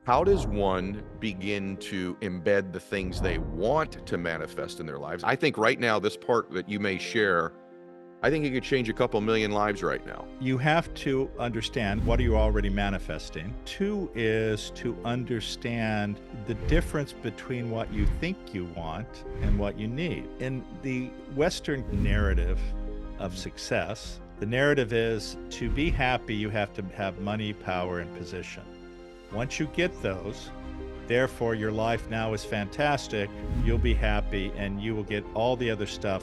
How does one begin to embed the things they want to manifest in their lives? I think right now, this part that you may share, I think it could change a couple million lives right now. You have to understand what are you already manifesting. Two is to understand the difference between what you think you want and what you need. In the Western narrative of success, the narrative is to be happy, you have to have money, power, and position. Once you get those, therefore your life now is fantastic, you'll be happy, and you will get all the other stuff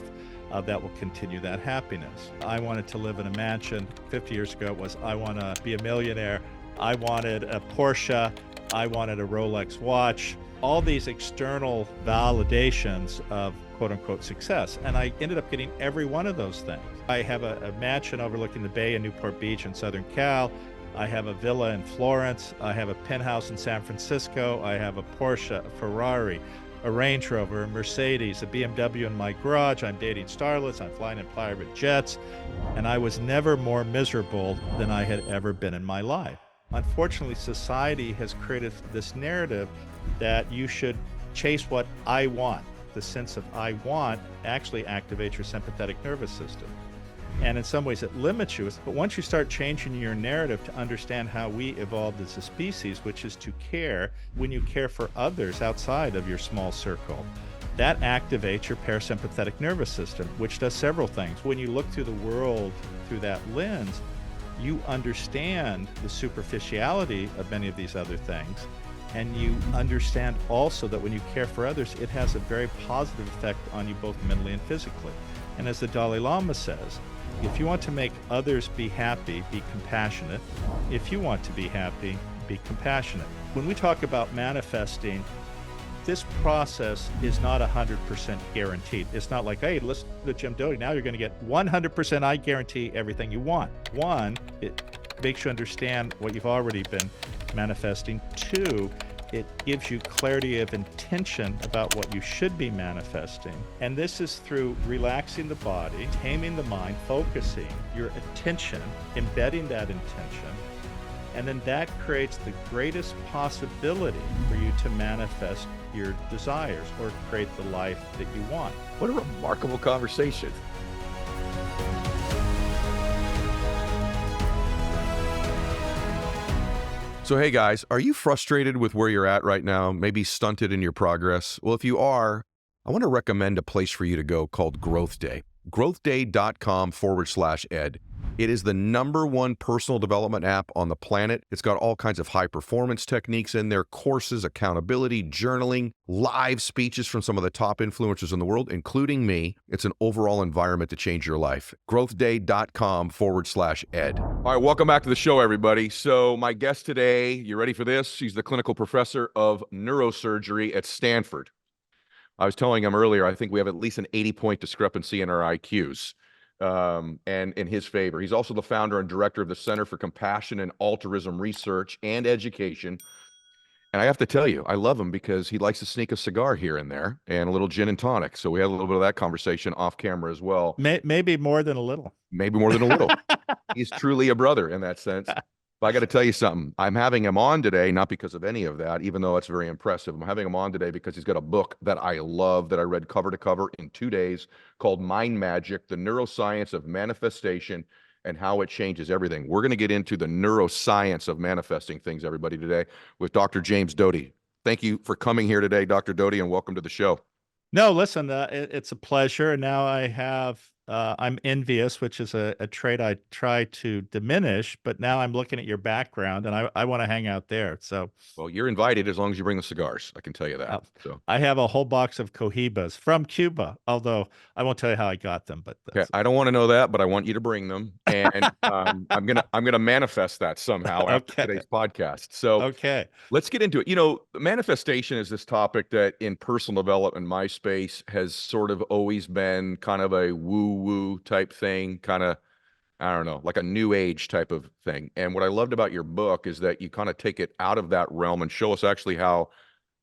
that will continue that happiness. I wanted to live in a mansion. 50 years ago, it was, I want to be a millionaire. I wanted a Porsche. I wanted a Rolex watch. All these external validations of quote unquote success. And I ended up getting every one of those things. I have a mansion overlooking the bay in Newport Beach in Southern Cal. I have a villa in Florence. I have a penthouse in San Francisco. I have a Porsche, a Ferrari, a Range Rover, a Mercedes, a BMW in my garage. I'm dating starlets. I'm flying in private jets. And I was never more miserable than I had ever been in my life. Unfortunately, society has created this narrative that you should chase what I want. The sense of I want actually activates your sympathetic nervous system. And in some ways it limits you. But once you start changing your narrative to understand how we evolved as a species, which is to care when you care for others outside of your small circle, that activates your parasympathetic nervous system, which does several things. When you look through the world through that lens, you understand the superficiality of many of these other things. And you understand also that when you care for others, it has a very positive effect on you both mentally and physically. And as the Dalai Lama says, if you want to make others be happy, be compassionate. If you want to be happy, be compassionate. When we talk about manifesting, this process is not 100% guaranteed. It's not like, hey, listen to Jim Doty, now you're going to get 100% I guarantee everything you want. One, it makes you understand what you've already been manifesting. Two, it gives you clarity of intention about what you should be manifesting. And this is through relaxing the body, taming the mind, focusing your attention, embedding that intention. And then that creates the greatest possibility for you to manifest your desires or create the life that you want. What a remarkable conversation. So, hey guys, are you frustrated with where you're at right now? Maybe stunted in your progress? Well, if you are, I want to recommend a place for you to go called Growth Day. growthday.com/ed. It is the #1 personal development app on the planet. It's got all kinds of high performance techniques in there, courses, accountability, journaling, live speeches from some of the top influencers in the world, including me. It's an overall environment to change your life. growthday.com/ed. All right, welcome back to the show, everybody. So my guest today, you ready for this? She's the clinical professor of neurosurgery at Stanford. I was telling him earlier, I think we have at least an 80-point discrepancy in our IQs. And in his favor. He's also the founder and director of the Center for Compassion and Altruism Research and Education. And I have to tell you, I love him because he likes to sneak a cigar here and there and a little gin and tonic. So we had a little bit of that conversation off camera as well. Maybe more than a little. Maybe more than a little. He's truly a brother in that sense. But I got to tell you something. I'm having him on today, not because of any of that, even though it's very impressive. I'm having him on today because he's got a book that I love that I read cover to cover in 2 days called Mind Magic, The Neuroscience of Manifestation and How It Changes Everything. We're going to get into the neuroscience of manifesting things, everybody, today with Dr. James Doty. Thank you for coming here today, Dr. Doty, and welcome to the show. No, listen, it's a pleasure. And now I'm envious, which is a trait I try to diminish, but now I'm looking at your background and I want to hang out there. So, well, you're invited as long as you bring the cigars. I can tell you that. So I have a whole box of Cohibas from Cuba, although I won't tell you how I got them, but okay, I don't want to know that, but I want you to bring them. And I'm gonna manifest that somehow after today's podcast. So okay. Let's get into it. You know, manifestation is this topic that in personal development, my space has sort of always been kind of a woo-woo type thing, kind of, I don't know, like a new age type of thing. And what I loved about your book is that you kind of take it out of that realm and show us actually how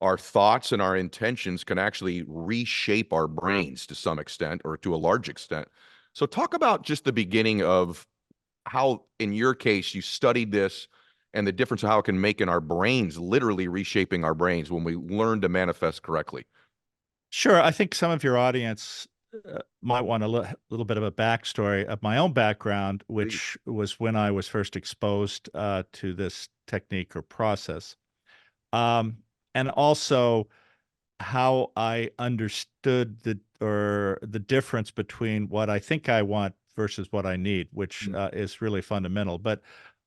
our thoughts and our intentions can actually reshape our brains to some extent or to a large extent. So talk about just the beginning of how, in your case, you studied this. and the difference of how it can make in our brains, literally reshaping our brains when we learn to manifest correctly. Sure. I think some of your audience might want a little bit of a backstory of my own background, Please. which was when I was first exposed to this technique or process. And also how I understood the difference between what I think I want versus what I need, which Mm, is really fundamental. But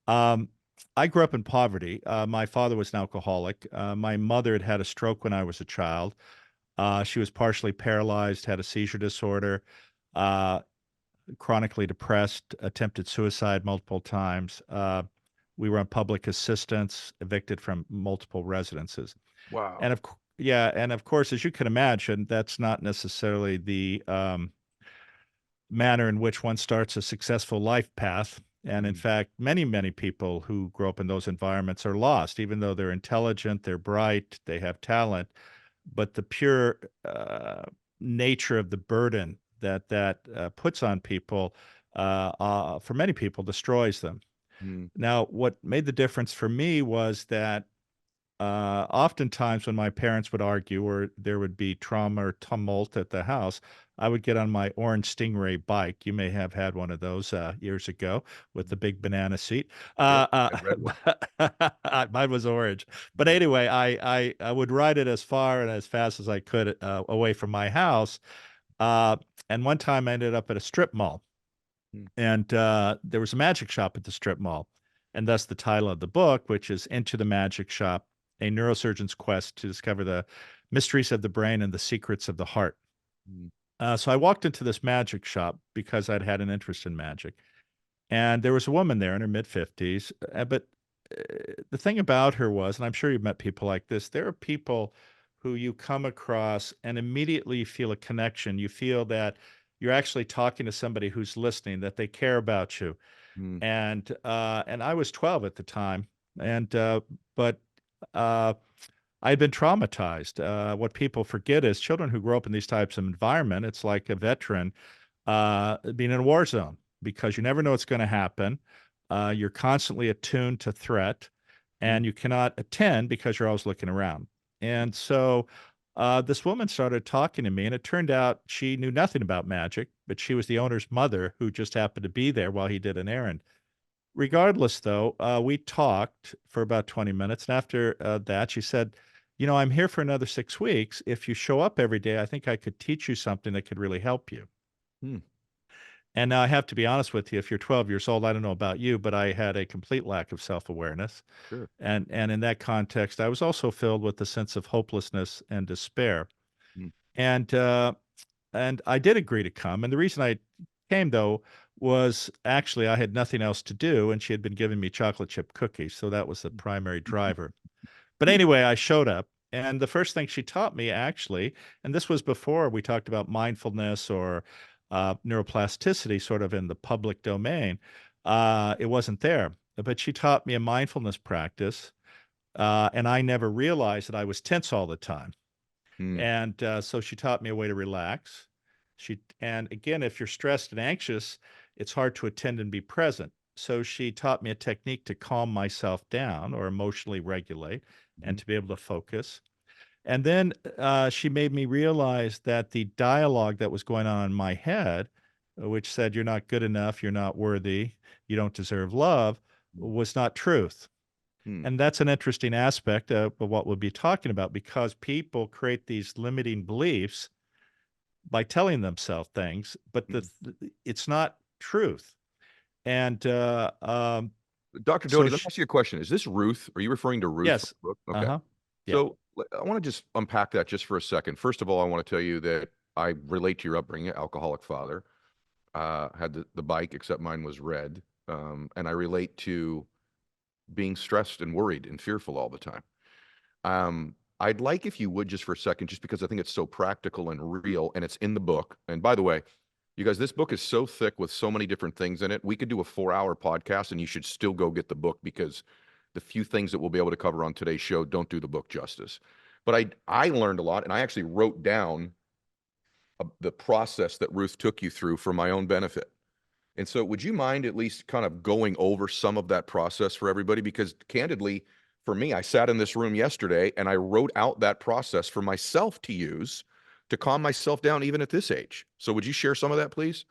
um, I grew up in poverty. My father was an alcoholic. My mother had had a stroke when I was a child. She was partially paralyzed, had a seizure disorder, uh, chronically depressed, attempted suicide multiple times. We were on public assistance, evicted from multiple residences. wow. And yeah, and of course, as you can imagine, that's not necessarily the manner in which one starts a successful life path. And in Mm, fact, many, many people who grow up in those environments are lost, even though they're intelligent, they're bright, they have talent. But the pure nature of the burden that puts on people, for many people, destroys them. mm, Now, what made the difference for me was that oftentimes when my parents would argue or there would be trauma or tumult at the house, I would get on my orange Stingray bike. You may have had one of those years ago with the big banana seat. yep, Uh, I read one. Mine was orange. But Mm, anyway, I would ride it as far and as fast as I could away from my house. Uh, and one time I ended up at a strip mall, mm, and there was a magic shop at the strip mall. And thus the title of the book, which is Into the Magic Shop, a neurosurgeon's quest to discover the mysteries of the brain and the secrets of the heart. mm, So I walked into this magic shop because I'd had an interest in magic. And there was a woman there in her mid 50s. But the thing about her was, and I'm sure you've met people like this, there are people who you come across and immediately you feel a connection. You feel that you're actually talking to somebody who's listening, that they care about you. mm, And I was 12 at the time, and but uh, I had been traumatized. What people forget is children who grow up in these types of environment, it's like a veteran being in a war zone because you never know what's going to happen. You're constantly attuned to threat, mm, and you cannot attend because you're always looking around. And so this woman started talking to me, and it turned out she knew nothing about magic, but she was the owner's mother who just happened to be there while he did an errand. Regardless, though, we talked for about 20 minutes. And after that, she said, "You know, I'm here for another 6 weeks. If you show up every day, I think I could teach you something that could really help you." mm, And now I have to be honest with you. If you're 12 years old, I don't know about you, but I had a complete lack of self-awareness. sure. And in that context, I was also filled with a sense of hopelessness and despair. Mm, And and I did agree to come. And the reason I came, though, was actually I had nothing else to do, and she had been giving me chocolate chip cookies, so that was the primary driver. But anyway, I showed up, and the first thing she taught me, actually, and this was before we talked about mindfulness or neuroplasticity, sort of in the public domain. It wasn't there, but she taught me a mindfulness practice, and I never realized that I was tense all the time. mm, And so she taught me a way to relax. And again, if you're stressed and anxious, it's hard to attend and be present. So she taught me a technique to calm myself down or emotionally regulate and mhm, to be able to focus. And then she made me realize that the dialogue that was going on in my head, which said, "You're not good enough, you're not worthy, you don't deserve love," mm, was not truth. mm, And that's an interesting aspect of what we'll be talking about because people create these limiting beliefs by telling themselves things, but mm. it's not truth. And Dr. so, Doty, let me ask you a question. Is this Ruth? Are you referring to Ruth from yes, the book? uh Okay. huh, yeah, So I want to just unpack that just for a second. First of all, I want to tell you that I relate to your upbringing, alcoholic father, had the bike, except mine was red. And I relate to being stressed and worried and fearful all the time. I'd like if you would just for a second, just because I think it's so practical and real and it's in the book. And by the way, you guys, this book is so thick with so many different things in it. We could do a 4-hour podcast and you should still go get the book because the few things that we'll be able to cover on today's show don't do the book justice. But I learned a lot and I actually wrote down the process that Ruth took you through for my own benefit. And so would you mind at least kind of going over some of that process for everybody? Because candidly, for me, I sat in this room yesterday and I wrote out that process for myself to use to calm myself down even at this age. So would you share some of that, please?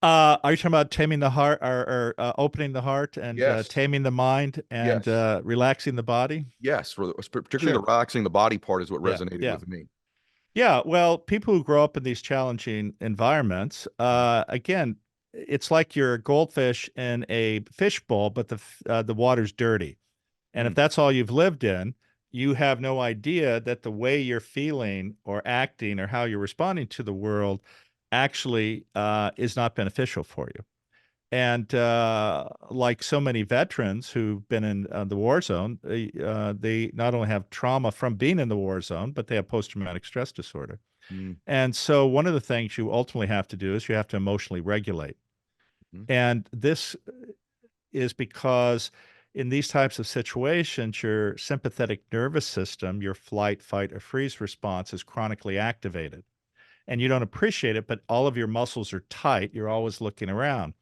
Are you talking about taming the heart, or opening the heart, and Yes. taming the mind, and Yes. relaxing the body? Yes. Particularly the Sure. relaxing the body part is what Yeah. resonated Yeah. with me. Yeah. Well, people who grow up in these challenging environments, again, it's like you're a goldfish in a fishbowl, but the water's dirty. And if Mm, that's all you've lived in, you have no idea that the way you're feeling or acting or how you're responding to the world actually is not beneficial for you. And like so many veterans who've been in the war zone, they not only have trauma from being in the war zone, but they have post-traumatic stress disorder. mm, And so one of the things you ultimately have to do is you have to emotionally regulate. mm, And this is because in these types of situations, your sympathetic nervous system, your flight, fight, or freeze response is chronically activated. And you don't appreciate it, but all of your muscles are tight. You're always looking around.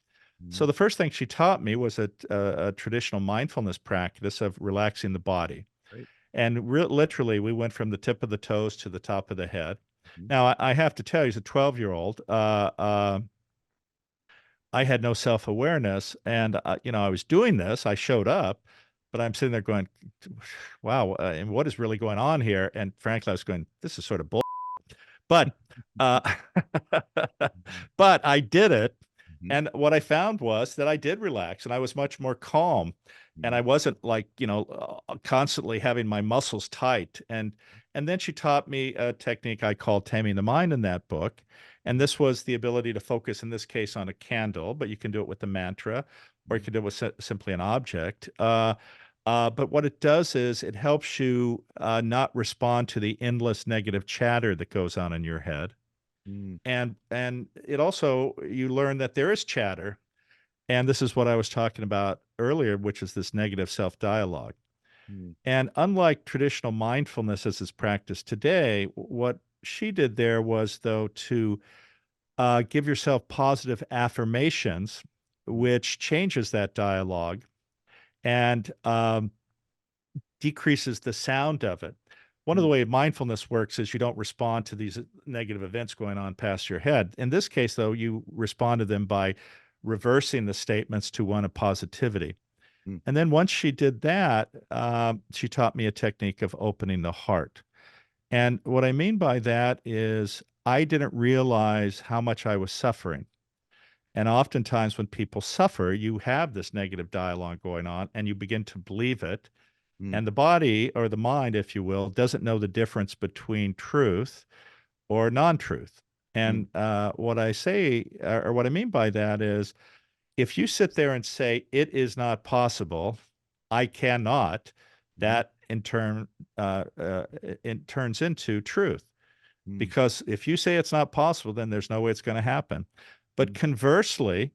So mm. the first thing she taught me was a traditional mindfulness practice of relaxing the body. Right. And literally, we went from the tip of the toes to the top of the head. Mhm. Now, I have to tell you, as a 12-year-old, I had no self-awareness, and I was doing this. I showed up, but I'm sitting there going, "Wow, and what is really going on here?" And frankly, I was going, "This is sort of bull." But uh, but I did it, Mhm. and what I found was that I did relax, and I was much more calm, and Mhm. I wasn't like constantly having my muscles tight. And then she taught me a technique I call taming the mind in that book, and this was the ability to focus in this case on a candle, but you can do it with a mantra, or you Mhm. can do it with simply an object. But what it does is it helps you not respond to the endless negative chatter that goes on in your head. Mm, And it also, you learn that there is chatter. And this is what I was talking about earlier, which is this negative self-dialogue. mm, And unlike traditional mindfulness as is practiced today, what she did there was, though, to give yourself positive affirmations, mm, which changes that dialogue. And decreases the sound of it. One of the mm, way mindfulness works is you don't respond to these negative events going on past your head. In this case, though, you respond to them by reversing the statements to one of positivity. mm, And then once she did that, she taught me a technique of opening the heart. And what I mean by that is I didn't realize how much I was suffering. And oftentimes, when people suffer, you have this negative dialogue going on and you begin to believe it, mm, and the body, or the mind, if you will, doesn't know the difference between truth or non-truth. mm, And what I say, or what I mean by that is, if you sit there and say, it is not possible, I cannot, mhm, that in turn, it turns into truth. mm, Because if you say it's not possible, then there's no way it's going to happen. But mm, conversely,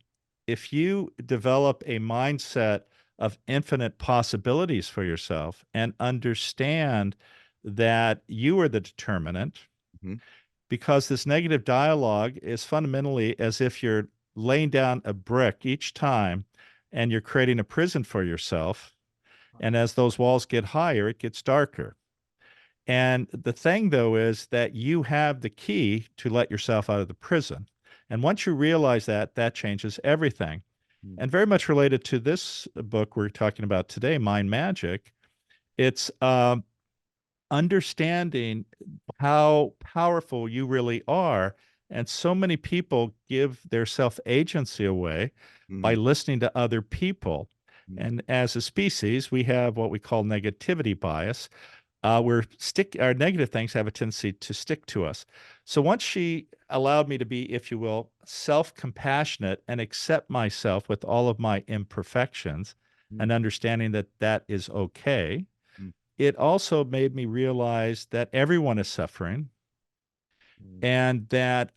if you develop a mindset of infinite possibilities for yourself and understand that you are the determinant, mhm, because this negative dialogue is fundamentally as if you're laying down a brick each time and you're creating a prison for yourself. And as those walls get higher, it gets darker. And the thing, though, is that you have the key to let yourself out of the prison. And once you realize that, that changes everything. mm, And very much related to this book we're talking about today, Mind Magic, it's understanding how powerful you really are. And so many people give their self agency away by mhm, listening to other people. mm, And as a species, we have what we call negativity bias, where our negative things have a tendency to stick to us. So once she allowed me to be, if you will, self-compassionate and accept myself with all of my imperfections, mm, and understanding that that is okay, mm, it also made me realize that everyone is suffering, mm, and that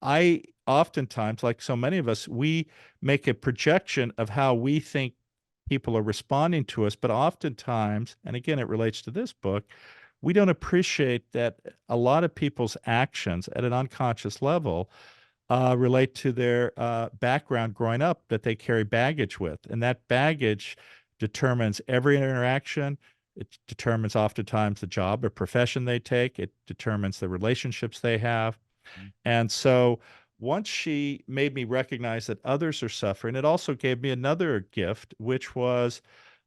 I oftentimes, like so many of us, we make a projection of how we think people are responding to us. But oftentimes, and again, it relates to this book, we don't appreciate that a lot of people's actions at an unconscious level relate to their background growing up that they carry baggage with. And that baggage determines every interaction. It determines oftentimes the job or profession they take. It determines the relationships they have. And so once she made me recognize that others are suffering, it also gave me another gift, which was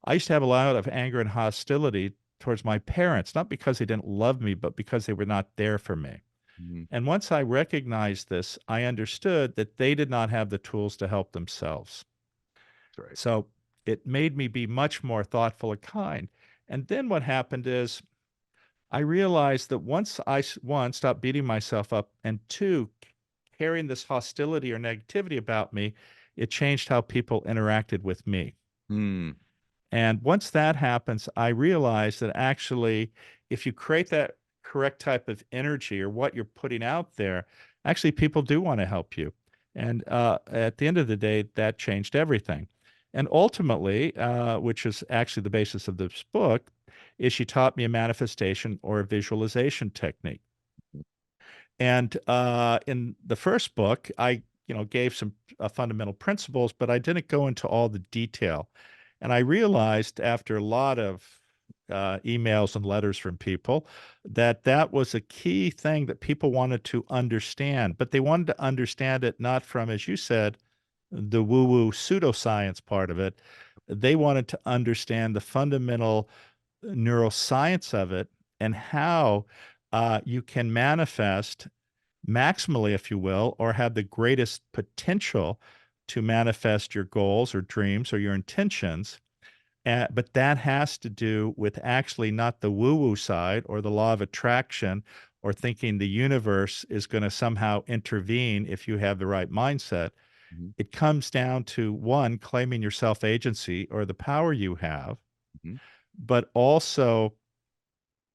I used to have a lot of anger and hostility towards my parents, not because they didn't love me, but because they were not there for me. Mm-hmm. And once I recognized this, I understood that they did not have the tools to help themselves. That's right. So it made me be much more thoughtful and kind. And then what happened is I realized that once I, one, stopped beating myself up, and two, carrying this hostility or negativity about me, it changed how people interacted with me. Hmm. And once that happens, I realize that actually, if you create that correct type of energy or what you're putting out there, actually people do want to help you. And at the end of the day, that changed everything. And ultimately, which is actually the basis of this book, is she taught me a manifestation or a visualization technique. And in the first book, I gave some fundamental principles, but I didn't go into all the detail. And I realized after a lot of emails and letters from people that that was a key thing that people wanted to understand, but they wanted to understand it not from, as you said, the woo-woo pseudoscience part of it. They wanted to understand the fundamental neuroscience of it and how you can manifest maximally, if you will, or have the greatest potential to manifest your goals or dreams or your intentions. But that has to do with actually not the woo woo side or the law of attraction or thinking the universe is going to somehow intervene if you have the right mindset. Mm-hmm. It comes down to one, claiming your self agency or the power you have, Mm-hmm. but also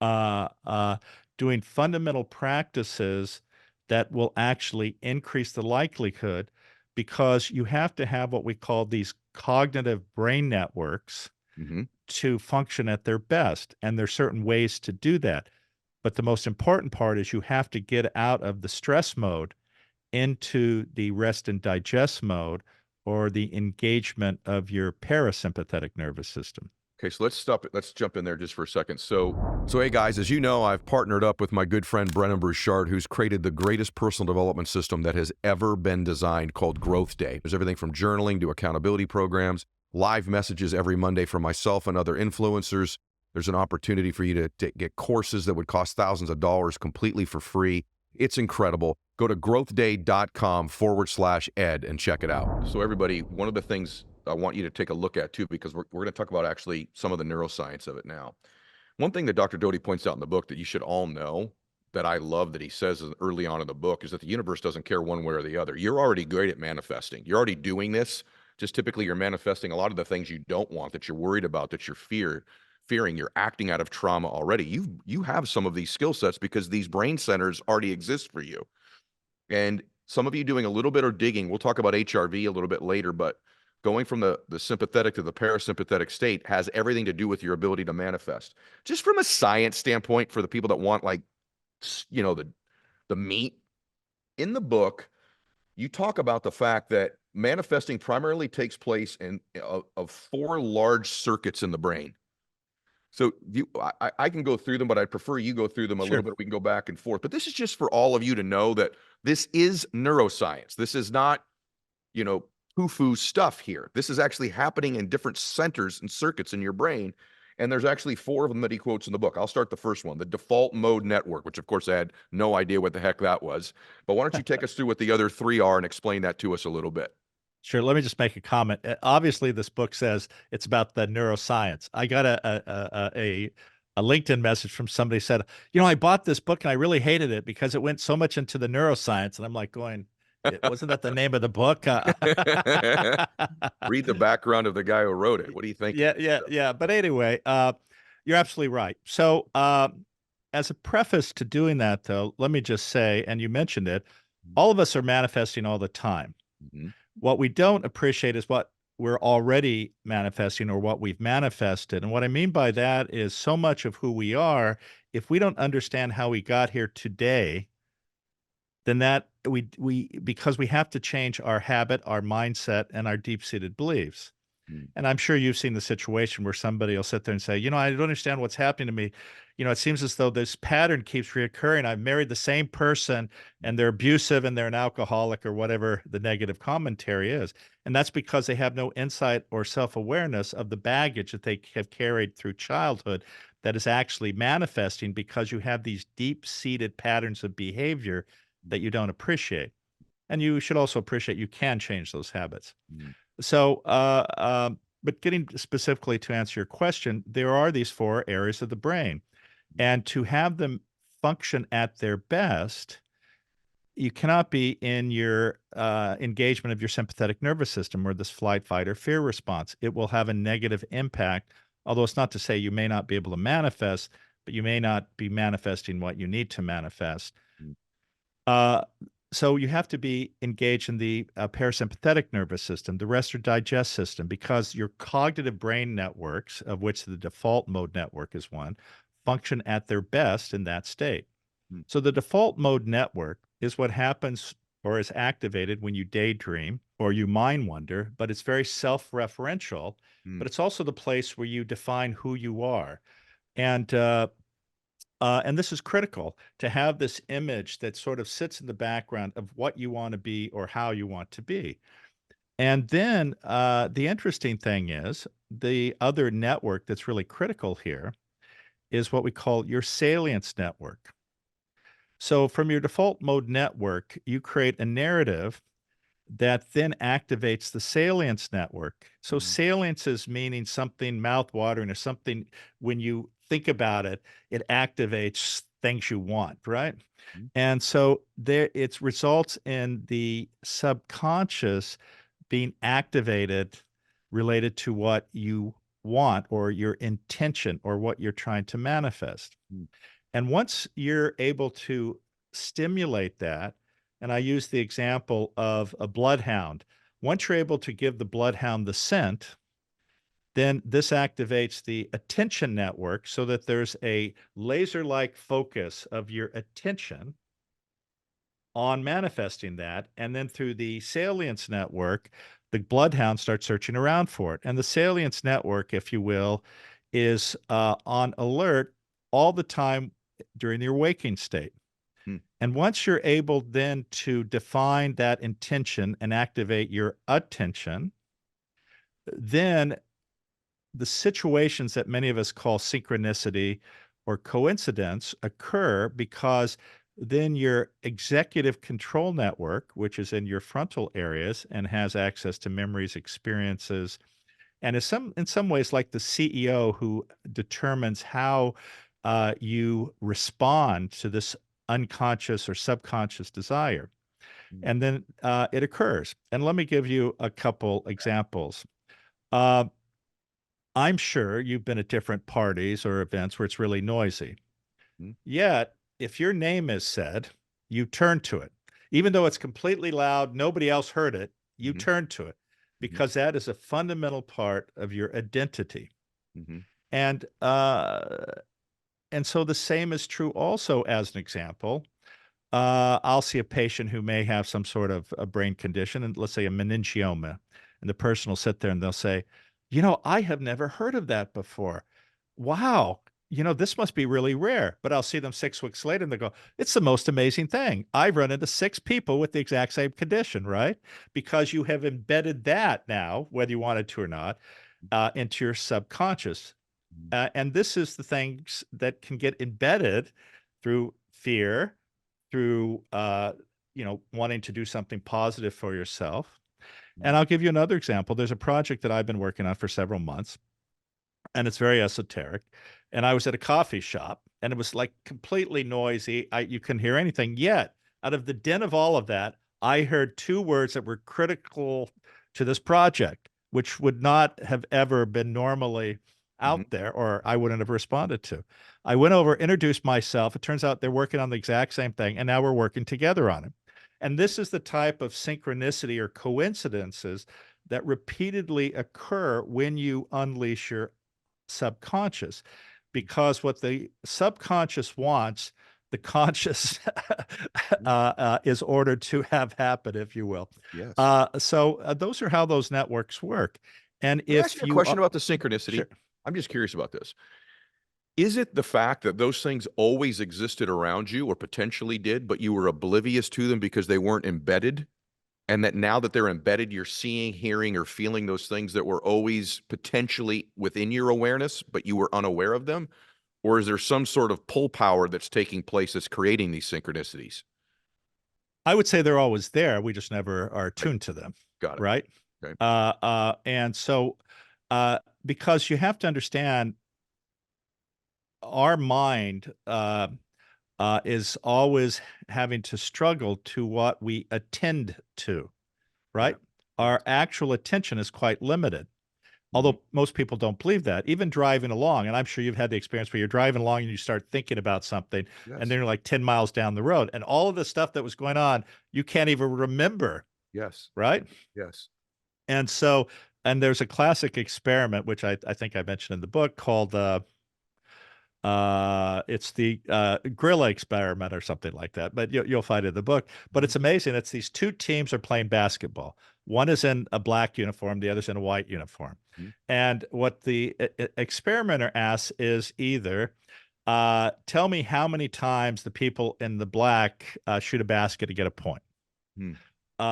uh, uh, doing fundamental practices that will actually increase the likelihood because you have to have what we call these cognitive brain networks Mm-hmm. to function at their best. And there's certain ways to do that. But the most important part is you have to get out of the stress mode into the rest and digest mode or the engagement of your parasympathetic nervous system. Okay, so let's stop it. Let's jump in there just for a second. So hey guys, as you know, I've partnered up with my good friend Brennan Burchard, who's created the greatest personal development system that has ever been designed called Growth Day. There's everything from journaling to accountability programs, live messages every Monday from myself and other influencers. There's an opportunity for you to get courses that would cost thousands of dollars completely for free. It's incredible. Go to growthday.com/ed and check it out. So everybody, one of the things I want you to take a look at too, because we're going to talk about actually some of the neuroscience of it now. One thing that Dr. Doty points out in the book that you should all know that I love that he says early on in the book is that the universe doesn't care one way or the other. You're already great at manifesting. You're already doing this. Just typically you're manifesting a lot of the things you don't want, that you're worried about, that you're fearing. You're acting out of trauma already. You have some of these skill sets because these brain centers already exist for you. And some of you doing a little bit of digging, we'll talk about HRV a little bit later, but going from the sympathetic to the parasympathetic state has everything to do with your ability to manifest. Just from a science standpoint, for the people that want like, the meat in the book, you talk about the fact that manifesting primarily takes place in of four large circuits in the brain. So I can go through them, but I'd prefer you go through them a little Sure. bit. We can go back and forth. But this is just for all of you to know that this is neuroscience. This is not, poo-foo stuff here. This is actually happening in different centers and circuits in your brain. And there's actually four of them that he quotes in the book. I'll start the first one, the default mode network, which of course I had no idea what the heck that was. But why don't you take us through what the other three are and explain that to us a little bit? Sure. Let me just make a comment. Obviously, this book says it's about the neuroscience. I got a LinkedIn message from somebody said, I bought this book and I really hated it because it went so much into the neuroscience. And I'm like going, wasn't that the name of the book? Read the background of the guy who wrote it. What do you think? Yeah. But anyway, you're absolutely right. So, as a preface to doing that, though, let me just say, and you mentioned it, all of us are manifesting all the time. Mm-hmm. What we don't appreciate is what we're already manifesting or what we've manifested. And what I mean by that is so much of who we are, if we don't understand how we got here today, then that we because we have to change our habit, our mindset, and our deep-seated beliefs. Mm. And I'm sure you've seen the situation where somebody will sit there and say, I don't understand what's happening to me. It seems as though this pattern keeps reoccurring. I've married the same person and they're abusive and they're an alcoholic or whatever the negative commentary is. And that's because they have no insight or self-awareness of the baggage that they have carried through childhood that is actually manifesting because you have these deep-seated patterns of behavior that you don't appreciate. And you should also appreciate you can change those habits. Mm. So, but getting specifically to answer your question, there are these four areas of the brain. And to have them function at their best, you cannot be in your engagement of your sympathetic nervous system or this flight, fight, or fear response. It will have a negative impact, although it's not to say you may not be able to manifest, but you may not be manifesting what you need to manifest. Mm. Uh, so you have to be engaged in the parasympathetic nervous system, the rest or digest system, because your cognitive brain networks, of which the default mode network is one, function at their best in that state. Mm. So the default mode network is what happens or is activated when you daydream or you mind wonder, but it's very self-referential, Mm. but it's also the place where you define who you are. And this is critical to have this image that sort of sits in the background of what you want to be or how you want to be. And then the interesting thing is the other network that's really critical here is what we call your salience network. So from your default mode network, you create a narrative that then activates the salience network. So Mm. salience is meaning something mouth-watering or something when you think about it, it activates things you want, right? Mm. And so there it results in the subconscious being activated related to what you want or your intention or what you're trying to manifest. Mm. And once you're able to stimulate that, and I use the example of a bloodhound, once you're able to give the bloodhound the scent, then this activates the attention network so that there's a laser-like focus of your attention on manifesting that. And then through the salience network, the bloodhound starts searching around for it. And the salience network, if you will, is on alert all the time during your waking state. Mm. And once you're able then to define that intention and activate your attention, then the situations that many of us call synchronicity or coincidence occur because then your executive control network, which is in your frontal areas and has access to memories, experiences, and is in some ways like the CEO who determines how you respond to this unconscious or subconscious desire. Mm. And then it occurs. And let me give you a couple examples. Uh, I'm sure you've been at different parties or events where it's really noisy. Mm. Yet, if your name is said, you turn to it. Even though it's completely loud, nobody else heard it, you Mhm. turn to it Mhm. because that is a fundamental part of your identity. Mhm. And and so the same is true also as an example. I'll see a patient who may have some sort of a brain condition, and let's say a meningioma, and the person will sit there and they'll say, I have never heard of that before. Wow, this must be really rare. But I'll see them 6 weeks later and they go, it's the most amazing thing. I've run into 6 people with the exact same condition, right? Because you have embedded that now, whether you wanted to or not, into your subconscious. Mhm. And this is the things that can get embedded through fear, through wanting to do something positive for yourself. And Mhm. I'll give you another example. There's a project that I've been working on for several months, and it's very esoteric. And I was at a coffee shop, and it was like completely noisy. You couldn't hear anything. Yet, out of the din of all of that, I heard two words that were critical to this project, which would not have ever been normally Mhm. out there, or I wouldn't have responded to. I went over, introduced myself. It turns out they're working on the exact same thing, and now we're working together on it. And this is the type of synchronicity or coincidences that repeatedly occur when you unleash your subconscious, because what the subconscious wants, the conscious is ordered to have happen, if you will. Yes. So those are how those networks work. And Can I ask if you a you question about the synchronicity? sure. I'm just curious about this. Is it the fact that those things always existed around you or potentially did, but you were oblivious to them because they weren't embedded? And that now that they're embedded, you're seeing, hearing, or feeling those things that were always potentially within your awareness, but you were unaware of them? Or is there some sort of pull power that's taking place that's creating these synchronicities? I would say they're always there. We just never are Right. tuned to them, Got it. right? Okay. And so, because you have to understand, our mind is always having to struggle to what we attend to, Yeah. right? Our actual attention is quite limited. Mhm. Although most people don't believe that, even driving along, and I'm sure you've had the experience where you're driving along and you start thinking about something, and Yes. then you're like 10 miles down the road, and all of the stuff that was going on, you can't even remember, Yes. right? Yes. And so, and there's a classic experiment, which I think I mentioned in the book, called it's the gorilla experiment or something like that, but you'll find it in the book. But Mhm. it's amazing. It's these two teams are playing basketball. One is in a black uniform, the other's in a white uniform. Mhm. And what the experimenter asks is either, tell me how many times the people in the black shoot a basket to get a point. Mhm.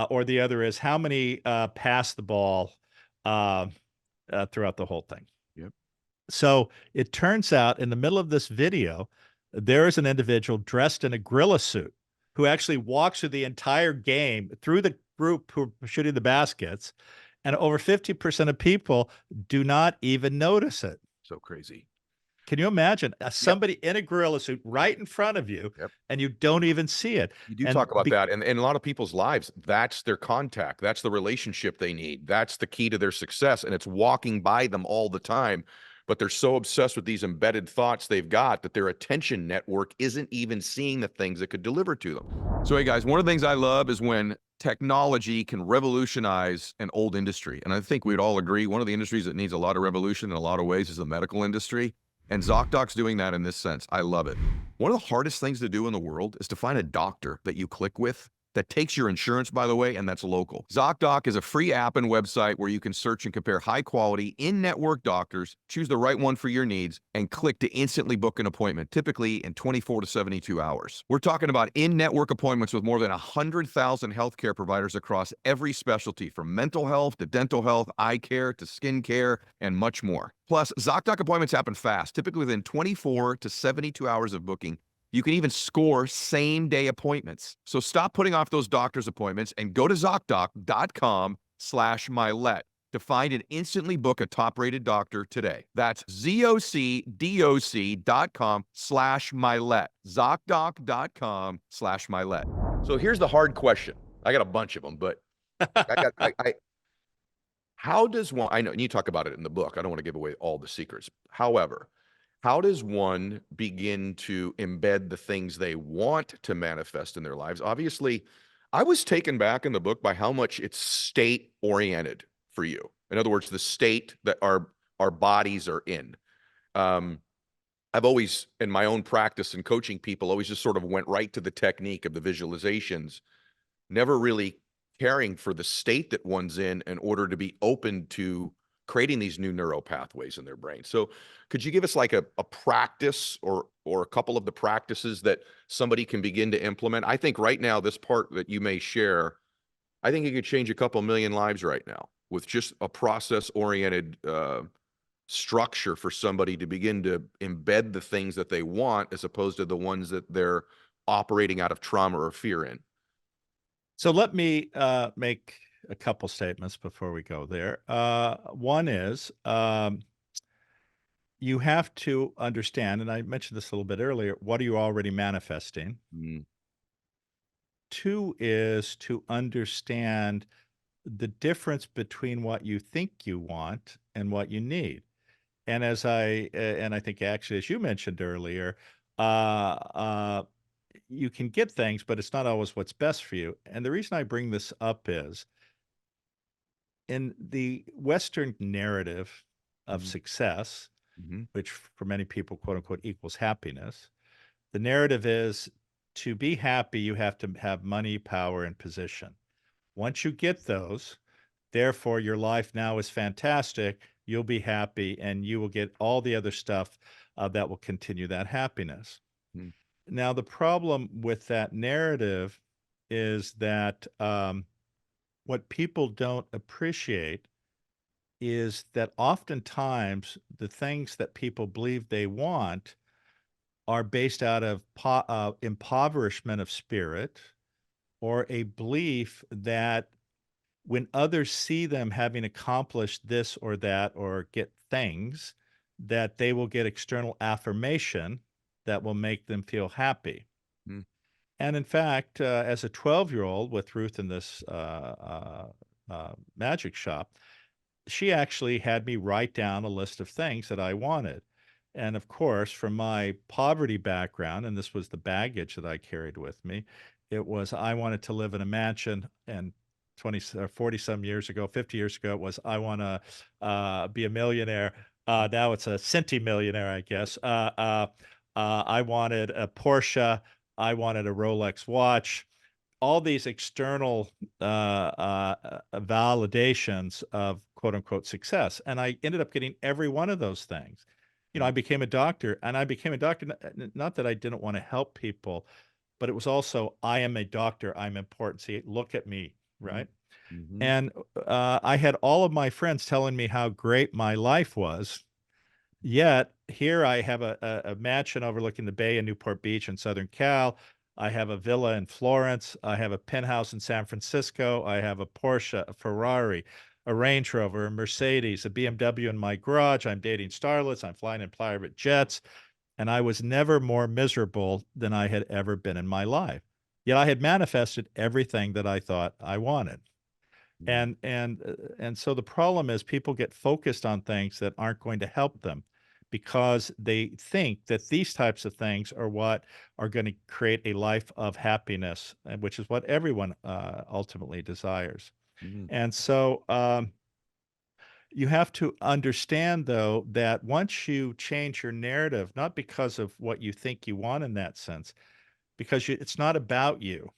Or the other is how many pass the ball uh, throughout the whole thing. Yep. So it turns out in the middle of this video, there is an individual dressed in a gorilla suit who actually walks through the entire game through the group who are shooting the baskets. And over 50% of people do not even notice it. So crazy. Can you imagine Yep. somebody in a gorilla suit right in front of you Yep. and you don't even see it? You do And talk about that, and in a lot of people's lives, that's their contact, that's the relationship they need, that's the key to their success, and it's walking by them all the time, but they're so obsessed with these embedded thoughts they've got that their attention network isn't even seeing the things that could deliver to them. So, hey, guys, one of the things I love is when technology can revolutionize an old industry, and I think we'd all agree one of the industries that needs a lot of revolution in a lot of ways is the medical industry, and ZocDoc's doing that in this sense. I love it. One of the hardest things to do in the world is to find a doctor that you click with that takes your insurance, by the way, and that's local. ZocDoc is a free app and website where you can search and compare high quality in-network doctors, choose the right one for your needs, and click to instantly book an appointment, typically in 24 to 72 hours. We're talking about in-network appointments with more than 100,000 healthcare providers across every specialty, from mental health to dental health, eye care to skin care, and much more. Plus, ZocDoc appointments happen fast, typically within 24 to 72 hours of booking. You can even score same-day appointments. So stop putting off those doctor's appointments and go to ZocDoc.com/Mylett to find and instantly book a top-rated doctor today. That's ZocDoc.com/Mylett. ZocDoc.com/Mylett. So here's the hard question. I got a bunch of them, but how does one, I know, and you talk about it in the book, I don't want to give away all the secrets. However, how does one begin to embed the things they want to manifest in their lives? Obviously, I was taken back in the book by how much it's state oriented for you. In other words, the state that our bodies are in. Um, I've always, in my own practice and coaching people, always just sort of went right to the technique of the visualizations, never really caring for the state that one's in order to be open to creating these new neural pathways in their brain. So could you give us like a practice or a couple of the practices that somebody can begin to implement? I think right now, this part that you may share, I think it could change a couple million lives right now with just a process-oriented structure for somebody to begin to embed the things that they want as opposed to the ones that they're operating out of trauma or fear in. So let me make a couple statements before we go there. One is, you have to understand, and I mentioned this a little bit earlier, what are you already manifesting? Mm. Two is to understand the difference between what you think you want and what you need. And I think actually, as you mentioned earlier, uh, uh, you can get things, but it's not always what's best for you. And the reason I bring this up is in the Western narrative of Mhm. success, Mhm. which for many people, quote unquote, equals happiness. The narrative is to be happy, you have to have money, power, and position. Once you get those, therefore your life now is fantastic. You'll be happy and you will get all the other stuff that will continue that happiness. Mm, Now, the problem with that narrative is that what people don't appreciate is that oftentimes the things that people believe they want are based out of impoverishment of spirit or a belief that when others see them having accomplished this or that or get things, that they will get external affirmation that will make them feel happy. mm, And in fact, as a 12-year-old with Ruth in this magic shop, she actually had me write down a list of things that I wanted. And of course, from my poverty background, and this was the baggage that I carried with me, it was I wanted to live in a mansion. And 20 or 40 some years ago, 50 years ago, it was I want to be a millionaire. Now it's a centimillionaire, I guess. I wanted a Porsche. I wanted a Rolex watch. All these external validations of quote unquote success. And I ended up getting every one of those things. I mm, became a doctor, and I became a doctor, not that I didn't want to help people, but it was also, I am a doctor. I'm important. See, look at me, mm, right? mhm, And I had all of my friends telling me how great my life was. Yet here I have a mansion overlooking the bay in Newport Beach in Southern Cal. I have a villa in Florence. I have a penthouse in San Francisco. I have a Porsche, a Ferrari, a Range Rover, a Mercedes, a BMW in my garage. I'm dating starlets. I'm flying in private jets. And I was never more miserable than I had ever been in my life. Yet I had manifested everything that I thought I wanted. mm, And so the problem is people get focused on things that aren't going to help them because they think that these types of things are what are going to create a life of happiness, which is what everyone ultimately desires. mhm, And so you have to understand, though, that once you change your narrative, not because of what you think you want in that sense, because it's not about you.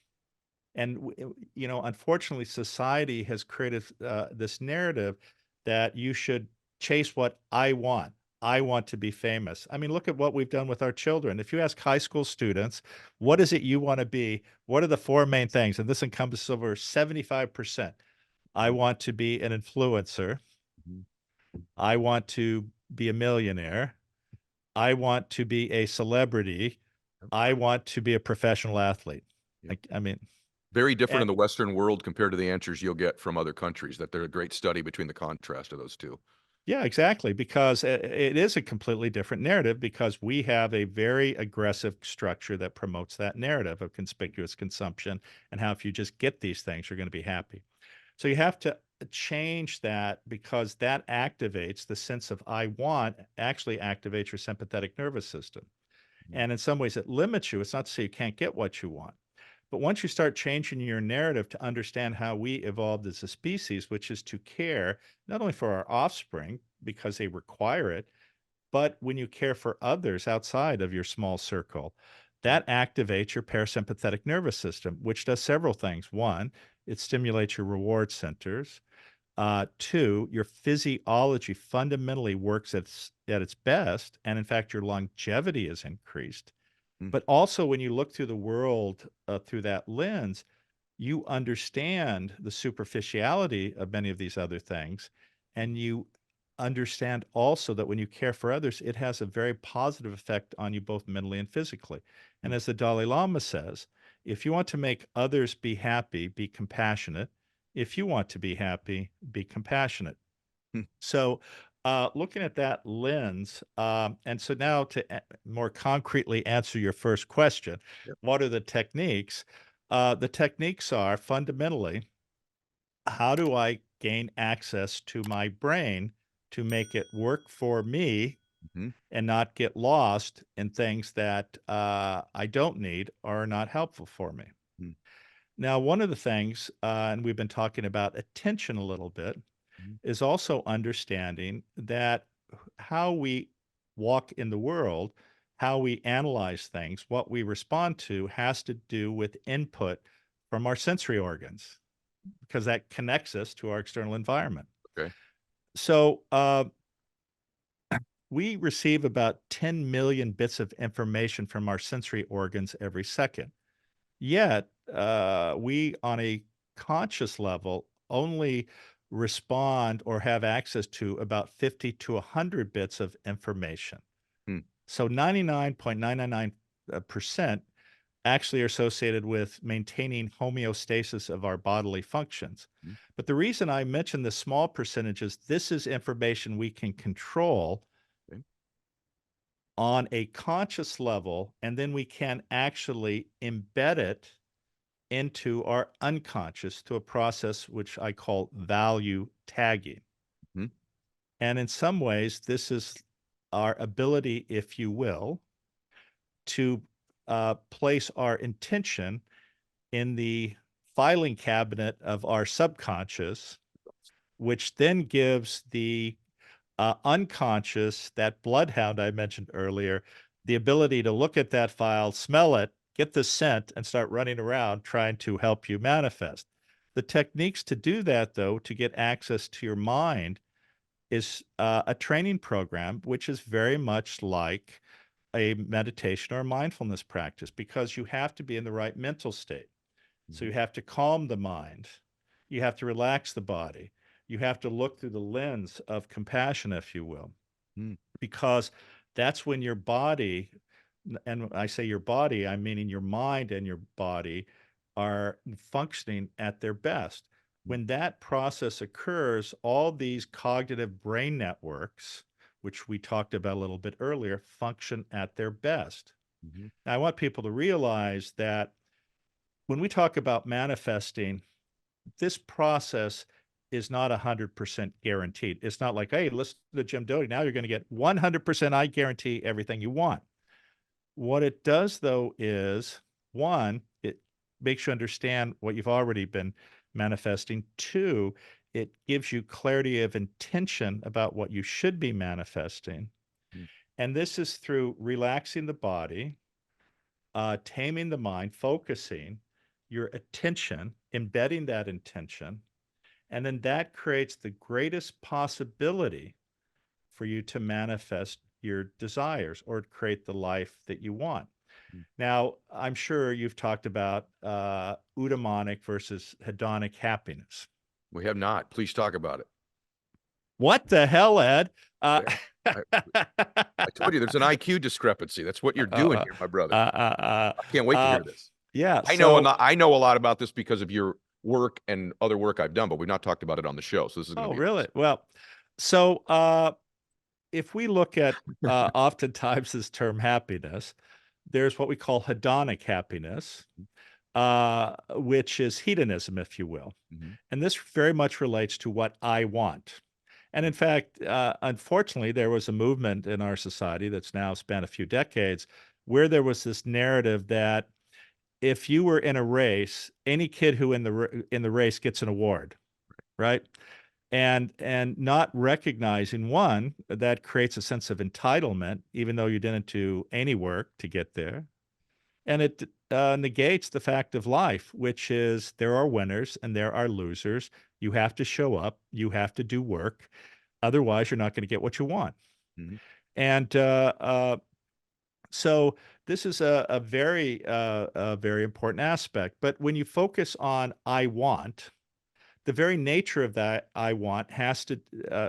And unfortunately, society has created this narrative that you should chase what I want. I want to be famous. I mean, look at what we've done with our children. If you ask high school students, what is it you want to be? What are the four main things? And this encompasses over 75%. I mm, want to be an influencer. mhm. I want to be a millionaire. I want to be a celebrity. Yep, I want to be a professional athlete. yep. I mean, Very different and in the Western world compared to the answers you'll get from other countries, that they're a great study between the contrast of those two. yeah, exactly. Because it is a completely different narrative because we have a very aggressive structure that promotes that narrative of conspicuous consumption and how if you just get these things, you're going to be happy. So you have to change that because that activates the sense of I want, actually activates your sympathetic nervous system. Mm, And in some ways, it limits you. It's not to say you can't get what you want. But once you start changing your narrative to understand how we evolved as a species, which is to care not only for our offspring because they require it, but when you care for others outside of your small circle, mm, that activates your parasympathetic nervous system, which does several things. One, it stimulates your reward centers. Two, your physiology fundamentally works at its best. And in fact, your longevity is increased. mm, But also, when you look through the world through that lens, you understand the superficiality of many of these other things. And you understand also that when you care for others, it has a very positive effect on you both mentally and physically. And mm, as the Dalai Lama says, if you want to make others be happy, be compassionate. If you want to be happy, be compassionate. mm. So, looking at that lens, and so now to more concretely answer your first question, Yep. what are the techniques? The techniques are fundamentally how do I gain access to my brain to make it work for me Mhm, and not get lost in things that I don't need or are not helpful for me? mm, Now, one of the things, and we've been talking about attention a little bit, mhm, is also understanding that how we walk in the world how we analyze things, what we respond to, has to do with input from our sensory organs, because that connects us to our external environment. Okay. So we receive about 10 million bits of information from our sensory organs every second. Yet, we, on a conscious level, only respond or have access to about 50 to 100 bits of information. Hmm. So 99.999% actually are associated with maintaining homeostasis of our bodily functions. Hmm. But the reason I mention the small percentages, this is information we can control Okay. on a conscious level, and then we can actually embed it into our unconscious to a process which I call value tagging. Hmm. And in some ways, this is our ability, if you will, to place our intention in the filing cabinet of our subconscious, which then gives the unconscious, that bloodhound I mentioned earlier, the ability to look at that file, smell it, get the scent, and start running around trying to help you manifest. The techniques to do that, though, to get access to your mind, is a training program, which is very much like a meditation or a mindfulness practice, because you have to be in the right mental state. So you have to calm the mind. You have to relax the body. You have to look through the lens of compassion, if you will, Hmm. because that's when your body, and when I say your body, I'm meaning your mind and your body, are functioning at their best. When that process occurs, all these cognitive brain networks, which we talked about a little bit earlier, function at their best. Mhm. Now, I want people to realize that when we talk about manifesting, this process is not 100% guaranteed. It's not like, hey, listen to Jim Doty. Now you're going to get 100%, I guarantee everything you want. What it does, though, is one, it makes you understand what you've already been manifesting. Two, it gives you clarity of intention about what you should be manifesting. Mm. And this is through relaxing the body, taming the mind, focusing your attention, embedding that intention, and then that creates the greatest possibility for you to manifest your desires or create the life that you want. Mm. Now, I'm sure you've talked about eudaimonic versus hedonic happiness. We have not. Please talk about it. What the hell, Ed? Uh, Yeah. I, I told you there's an IQ discrepancy. That's what you're doing uh, here, my brother. uh, I can't wait to uh, hear this. yeah. I know So, I know a lot about this because of your work and other work I've done, but we've not talked about it on the show. So this is going to oh, be really? awesome. Well, so if we look at oftentimes this term happiness, there's what we call hedonic happiness, which is hedonism, if you will. Mhm. And this very much relates to what I want. And in fact, unfortunately, there was a movement in our society that's now spanned a few decades where there was this narrative that if you were in a race, any kid who in the race gets an award, right? And not recognizing, one, that creates a sense of entitlement, even though you didn't do any work to get there. And it negates the fact of life, which is there are winners and there are losers. You have to show up, you have to do work. Otherwise, you're not going to get what you want. Mhm. And so this is a very important aspect. But when you focus on I want, the very nature of that I want has to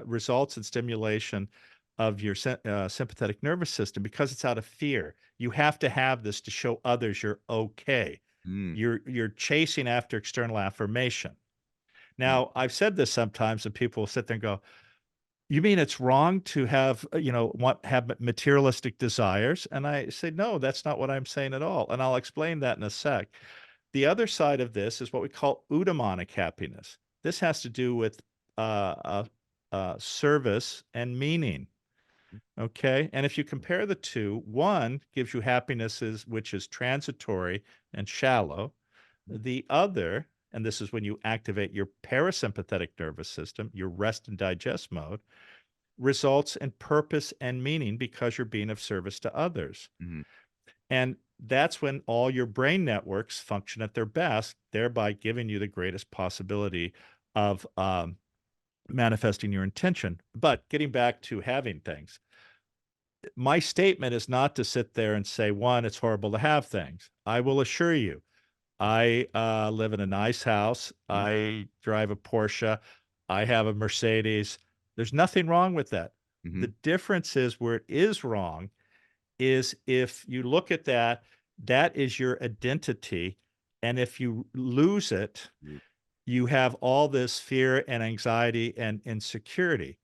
results in stimulation of your sympathetic nervous system because it's out of fear. You have to have this to show others you're okay. Mm. You're chasing after external affirmation. Mm. Now, I've said this sometimes, and people will sit there and go, "You mean it's wrong to have have materialistic desires?" And I say, "No, that's not what I'm saying at all." And I'll explain that in a sec. The other side of this is what we call eudaimonic happiness. This has to do with service and meaning. Okay. And if you compare the two, one gives you happinesses, which is transitory and shallow. The other, and this is when you activate your parasympathetic nervous system, your rest and digest mode, results in purpose and meaning because you're being of service to others. Mhm. And that's when all your brain networks function at their best, thereby giving you the greatest possibility of manifesting your intention. But getting back to having things, my statement is not to sit there and say, one, it's horrible to have things. I will assure you, I live in a nice house. Mhm. I drive a Porsche. I have a Mercedes. There's nothing wrong with that. The Mhm. difference is where it is wrong is if you look at that, that is your identity. And if you lose it, Mhm. you have all this fear and anxiety and insecurity.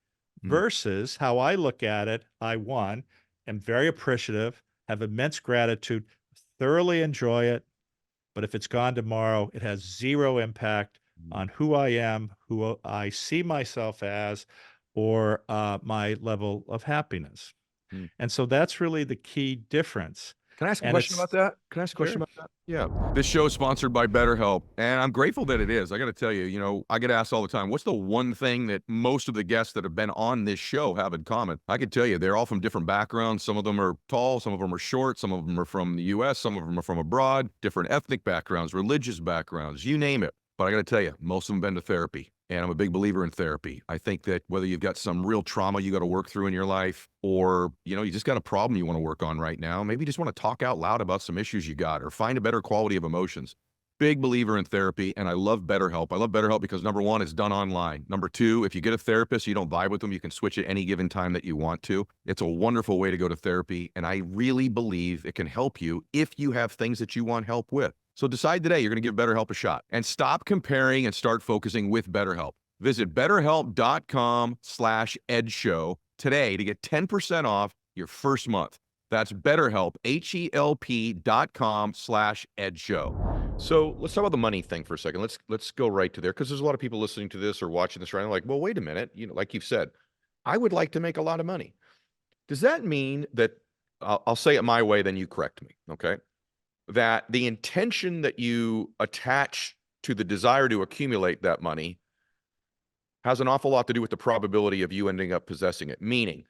Mhm. Versus how I look at it, I one, am very appreciative, have immense gratitude, thoroughly enjoy it. But if it's gone tomorrow, it has zero impact Mhm. on who I am, who I see myself as, or my level of happiness. Mhm. And so that's really the key difference. Can I ask a And question about it's that? Can I ask a question sure. about that? Yeah. This show is sponsored by BetterHelp, and I'm grateful that it is. I got to tell you, I get asked all the time, what's the one thing that most of the guests that have been on this show have in common? I can tell you, they're all from different backgrounds. Some of them are tall, some of them are short, some of them are from the US, some of them are from abroad, different ethnic backgrounds, religious backgrounds, you name it. But I got to tell you, most of them been to therapy. And I'm a big believer in therapy. I think that whether you've got some real trauma you got to work through in your life, or, you just got a problem you want to work on right now, maybe you just want to talk out loud about some issues you got or find a better quality of emotions. Big believer in therapy, and I love BetterHelp. I love BetterHelp because number one, it's done online. Number two, if you get a therapist, you don't vibe with them, you can switch at any given time that you want to. It's a wonderful way to go to therapy, and I really believe it can help you if you have things that you want help with. So decide today you're going to give BetterHelp a shot and stop comparing and start focusing with BetterHelp. Visit betterhelp.com/edshow today to get 10% off your first month. That's BetterHelp, HELP.com/edshow. So let's talk about the money thing for a second. Let's go right to there because there's a lot of people listening to this or watching this right now like, well, wait a minute. Like you've said, I would like to make a lot of money. Does that mean that I'll say it my way, then you correct me, okay? That the intention that you attach to the desire to accumulate that money has an awful lot to do with the probability of you ending up possessing it. Meaning,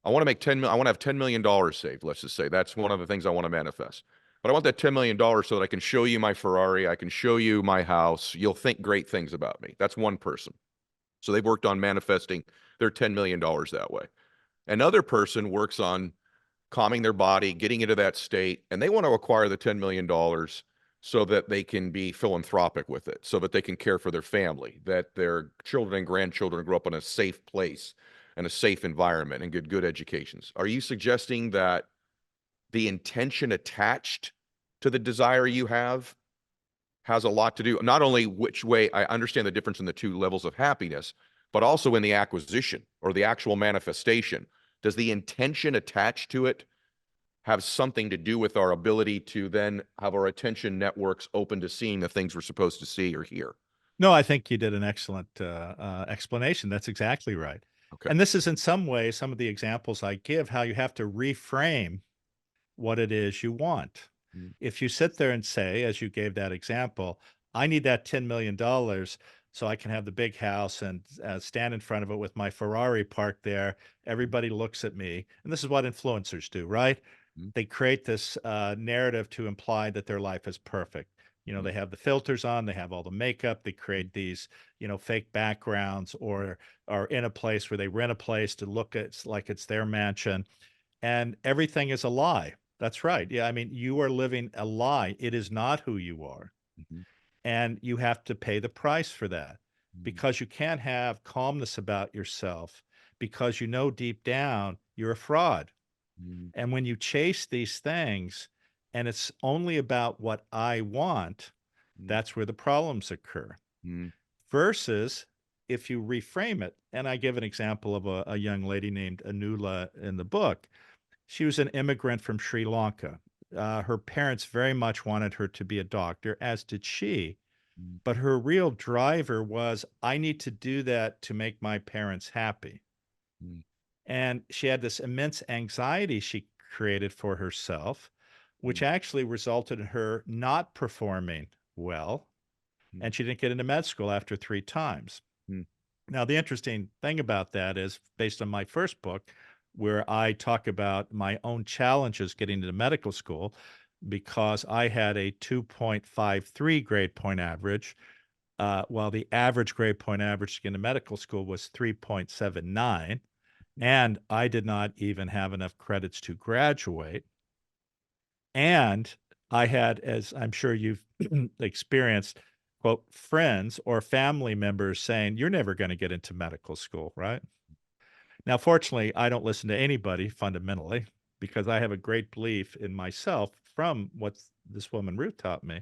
I want to make I want to have $10 million saved, let's just say. That's one of the things I want to manifest. But I want that $10 million so that I can show you my Ferrari, I can show you my house. You'll think great things about me. That's one person. So they've worked on manifesting their $10 million that way. Another person works on calming their body, getting into that state, and they want to acquire the $10 million so that they can be philanthropic with it, so that they can care for their family, that their children and grandchildren grow up in a safe place and a safe environment and get good educations. Are you suggesting that the intention attached to the desire you have has a lot to do, not only which way I understand the difference in the two levels of happiness, but also in the acquisition or the actual manifestation? Does the intention attached to it have something to do with our ability to then have our attention networks open to seeing the things we're supposed to see or hear? No, I think you did an excellent explanation. That's exactly right. Okay. And this is in some way some of the examples I give how you have to reframe what it is you want. Mm. If you sit there and say, as you gave that example, I need that $10 million dollars so I can have the big house and stand in front of it with my Ferrari parked there. Everybody looks at me. And this is what influencers do, right? Mm. They create this narrative to imply that their life is perfect. Mm. They have the filters on, they have all the makeup, they Mm. create these, fake backgrounds or are in a place where they rent a place to look at like it's their mansion and everything is a lie. That's right. Yeah, I mean, you are living a lie. It is not who you are. Mhm. And you have to pay the price for that Mm. because you can't have calmness about yourself because you know deep down you're a fraud. Mm. And when you chase these things and it's only about what I want, Mm. that's where the problems occur. Mm. Versus if you reframe it, and I give an example of a young lady named Anula in the book. She was an immigrant from Sri Lanka. Her parents very much wanted her to be a doctor, as did she. Mm. But her real driver was, I need to do that to make my parents happy. Mm. And she had this immense anxiety she created for herself, which Mm. actually resulted in her not performing well. Mm. And she didn't get into med school after 3 times. Mm. Now, the interesting thing about that is based on my first book, where I talk about my own challenges getting into medical school because I had a 2.53 grade point average, while the average grade point average to get into medical school was 3.79. And I did not even have enough credits to graduate. And I had, as I'm sure you've experienced, quote, friends or family members saying, "You're never going to get into medical school," right? Now, fortunately, I don't listen to anybody fundamentally because I have a great belief in myself from what this woman Ruth taught me.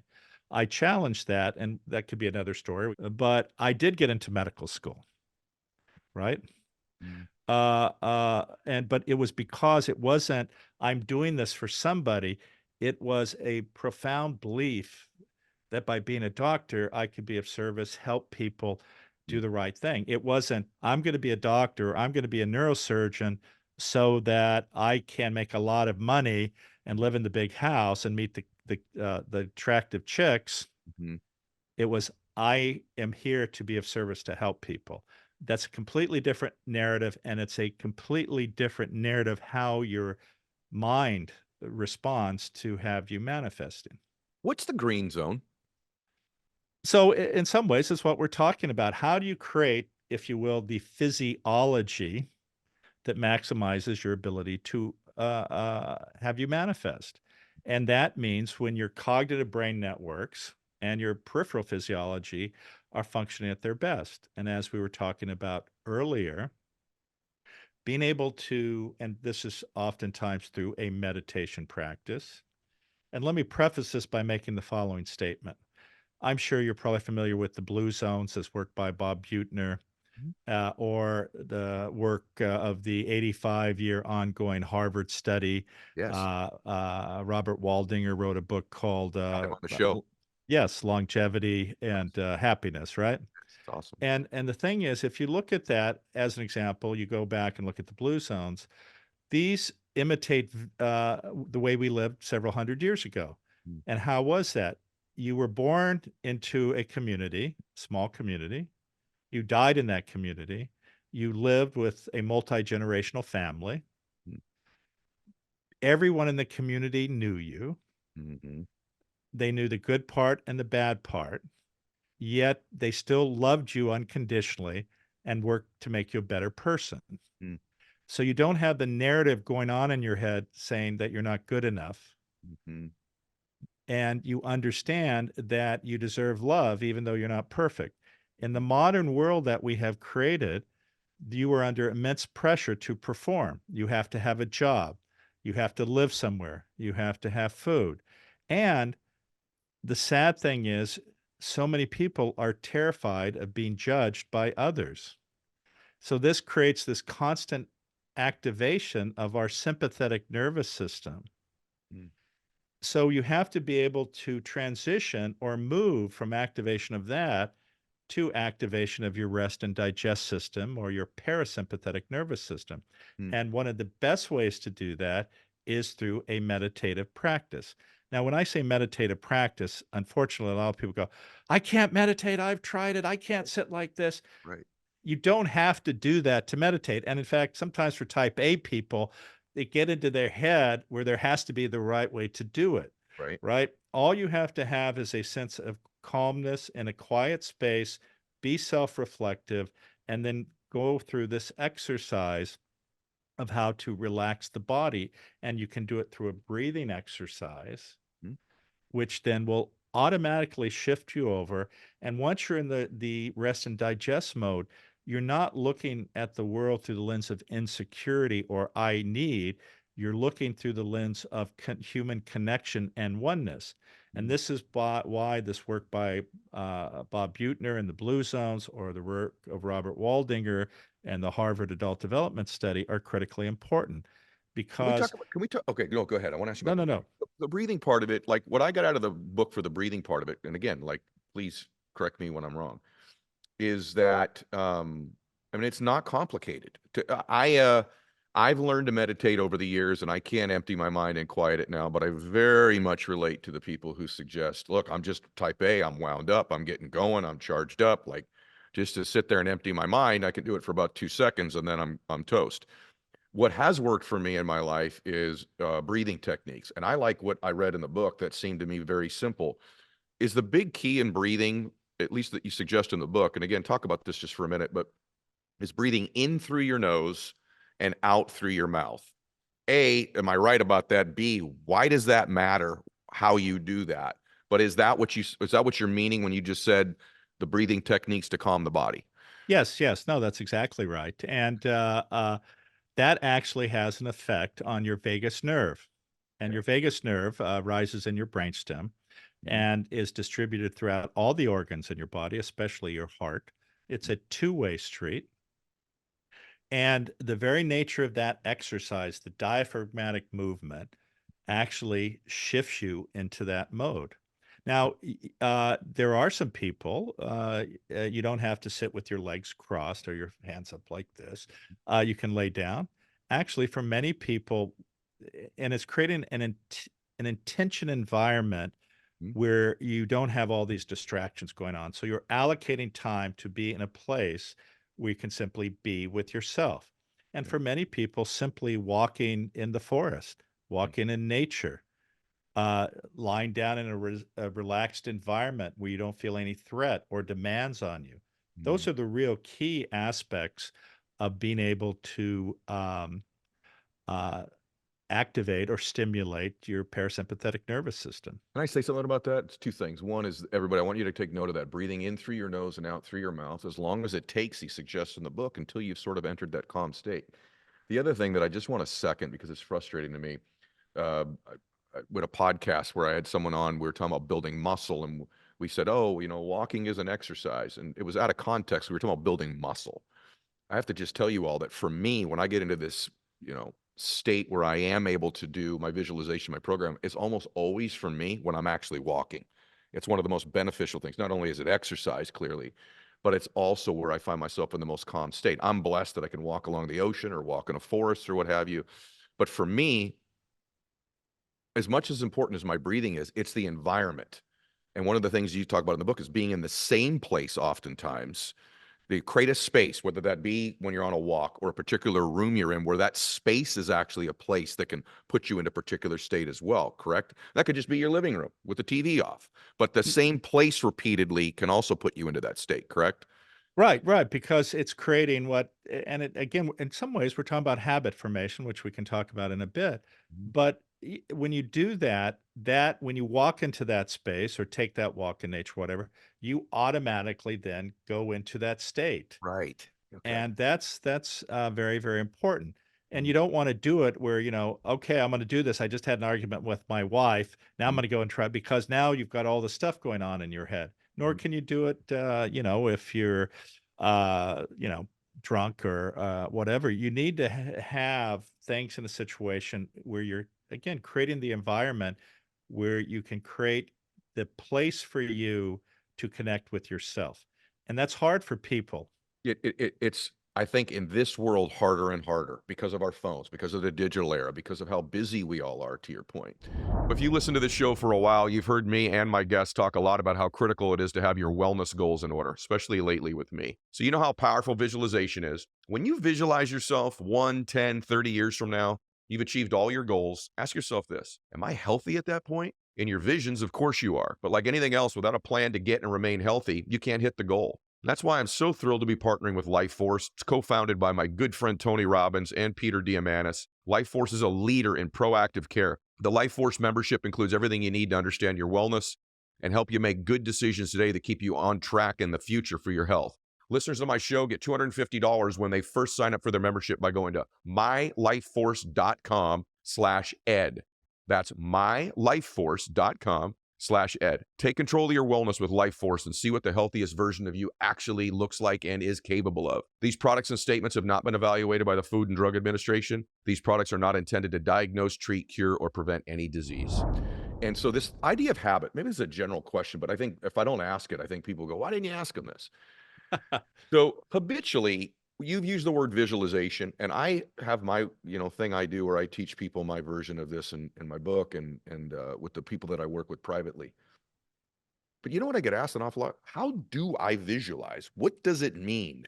I challenged that, and that could be another story, but I did get into medical school, right? Mm. But it was because it wasn't, I'm doing this for somebody. It was a profound belief that by being a doctor, I could be of service, help people do Mm. the right thing. It wasn't, I'm going to be a doctor, I'm going to be a neurosurgeon so that I can make a lot of money and live in the big house and meet the attractive chicks. Mhm. It was, I am here to be of service to help people. That's a completely different narrative, and it's a completely different narrative how your mind responds to have you manifesting. What's the green zone? So, in some ways, it's what we're talking about. How do you create, if you will, the physiology that maximizes your ability to have you manifest? And that means when your cognitive brain networks and your peripheral physiology are functioning at their best. And as we were talking about earlier, being able to, and this is oftentimes through a meditation practice. And let me preface this by making the following statement. I'm sure you're probably familiar with the Blue Zones, this work by Bob Buettner, Mhm. or the work of the 85-year ongoing Harvard study. Yes, Robert Waldinger wrote a book called, had him on the show. yes, Longevity and Happiness, right? It's awesome. And the thing is, if you look at that as an example, you go back and look at the Blue Zones, these imitate the way we lived several hundred years ago. Mm. And how was that? You were born into a community, small community. You died in that community. You lived with a multi-generational family. Mm. Everyone in the community knew you. Mhm. They knew the good part and the bad part, yet they still loved you unconditionally and worked to make you a better person. Mm. So you don't have the narrative going on in your head saying that you're not good enough. Mhm. And you understand that you deserve love, even though you're not perfect. In the modern world that we have created, you are under immense pressure to perform. You have to have a job. You have to live somewhere. You have to have food. And the sad thing is, so many people are terrified of being judged by others. So this creates this constant activation of our sympathetic nervous system. Mm. So you have to be able to transition or move from activation of that to activation of your rest and digest system or your parasympathetic nervous system. Mm. And one of the best ways to do that is through a meditative practice. Now, when I say meditative practice, unfortunately, a lot of people go, I can't meditate. I've tried it. I can't sit like this. Right. You don't have to do that to meditate. And in fact, sometimes for type A people, they get into their head where there has to be the right way to do it, Right. right? All you have to have is a sense of calmness in a quiet space, be self reflective, and then go through this exercise of how to relax the body. And you can do it through a breathing exercise, Mm. which then will automatically shift you over. And once you're in the rest and digest mode, you're not looking at the world through the lens of insecurity or I need. You're looking through the lens of human connection and oneness. And Mm. this is why this work by Bob Buettner and the Blue Zones, or the work of Robert Waldinger and the Harvard Adult Development Study are critically important. Can we talk Because, about, can we talk? Okay, no, go ahead. I want to ask you no, about no, no. the breathing part of it. Like what I got out of the book for the breathing part of it, and again, like, please correct me when I'm wrong, is that, I mean, it's not complicated. I've learned to meditate over the years, and I can't empty my mind and quiet it now, but I very much relate to the people who suggest, look, I'm just type A, I'm wound up, I'm getting going, I'm charged up. Like, just to sit there and empty my mind. I can do it for about 2 seconds and then I'm toast. What has worked for me in my life is breathing techniques. And I like what I read in the book that seemed to me very simple. Is the big key in breathing, at least that you suggest in the book, and again, talk about this just for a minute, but is breathing in through your nose and out through your mouth. A, am I right about that? B, why does that matter how you do that? But is that what you're meaning when you just said the breathing techniques to calm the body? Yes, yes. No, that's exactly right. And that actually has an effect on your vagus nerve. And Okay. your vagus nerve rises in your brainstem Mhm. and is distributed throughout all the organs in your body, especially your heart. It's a two-way street. And the very nature of that exercise, the diaphragmatic movement, actually shifts you into that mode. Now, there are some people, you don't have to sit with your legs crossed or your hands up like this. You can lay down. Actually, for many people, and it's creating an intention environment Mhm. where you don't have all these distractions going on. So you're allocating time to be in a place where you can simply be with yourself. And Yeah. for many people, simply walking in the forest, walking in nature, uh, lying down in a relaxed environment where you don't feel any threat or demands on you. Those Mhm. are the real key aspects of being able to uh, activate or stimulate your parasympathetic nervous system. Can I say something about that? It's two things. One is, everybody, I want you to take note of that. Breathing in through your nose and out through your mouth, as long as it takes, he suggests in the book, until you've sort of entered that calm state. The other thing that I just want to second, because it's frustrating to me, with a podcast where I had someone on, we were talking about building muscle, and we said, oh, walking is an exercise. And it was out of context. We were talking about building muscle. I have to just tell you all that for me, when I get into this, state where I am able to do my visualization, my program, it's almost always for me when I'm actually walking. It's one of the most beneficial things. Not only is it exercise, clearly, but it's also where I find myself in the most calm state. I'm blessed that I can walk along the ocean or walk in a forest or what have you. But for me, as much as important as my breathing is, it's the environment. And one of the things you talk about in the book is being in the same place oftentimes. They create a space, whether that be when you're on a walk or a particular room you're in, where that space is actually a place that can put you in a particular state as well, correct? That could just be your living room with the TV off, but the same place repeatedly can also put you into that state, correct? Right, right, because it's creating what and it again, in some ways, we're talking about habit formation, which we can talk about in a bit. Mhm. But when you do that, that when you walk into that space or take that walk in nature, whatever, you automatically then go into that state. Right. Okay. And that's very, very important. And Mhm. you don't wanna do it where, "Okay, I'm gonna do this. I just had an argument with my wife. Now I'm Mhm. gonna go and try," because now you've got all the stuff going on in your head. Nor Mhm. can you do it, if you're, uh, you know, drunk or, whatever. You need to have things in a situation where you're, again, creating the environment where you can create the place for you to connect with yourself. And that's hard for people. It's, I think, in this world, harder and harder because of our phones, because of the digital era, because of how busy we all are, to your point. If you listen to this show for a while, you've heard me and my guests talk a lot about how critical it is to have your wellness goals in order, especially lately with me. So you know how powerful visualization is. When you visualize yourself 1, 10, 30 years from now, you've achieved all your goals. Ask yourself this: am I healthy at that point? In your visions, of course you are. But like anything else, without a plan to get and remain healthy, you can't hit the goal. That's why I'm so thrilled to be partnering with Life Force. It's co-founded by my good friend Tony Robbins and Peter Diamandis. Life Force is a leader in proactive care. The Life Force membership includes everything you need to understand your wellness and help you make good decisions today that keep you on track in the future for your health. Listeners of my show get $250 when they first sign up for their membership by going to mylifeforce.com/ed. That's mylifeforce.com/ed. Take control of your wellness with Life Force and see what the healthiest version of you actually looks like and is capable of. These products and statements have not been evaluated by the Food and Drug Administration. These products are not intended to diagnose, treat, cure, or prevent any disease. And so this idea of habit, maybe it's a general question, but I think if I don't ask it, I think people go, why didn't you ask them this? So habitually, you've used the word visualization, and I have my, thing I do where I teach people my version of this in my book and with the people that I work with privately. But you know what I get asked an awful lot? How do I visualize? What does it mean?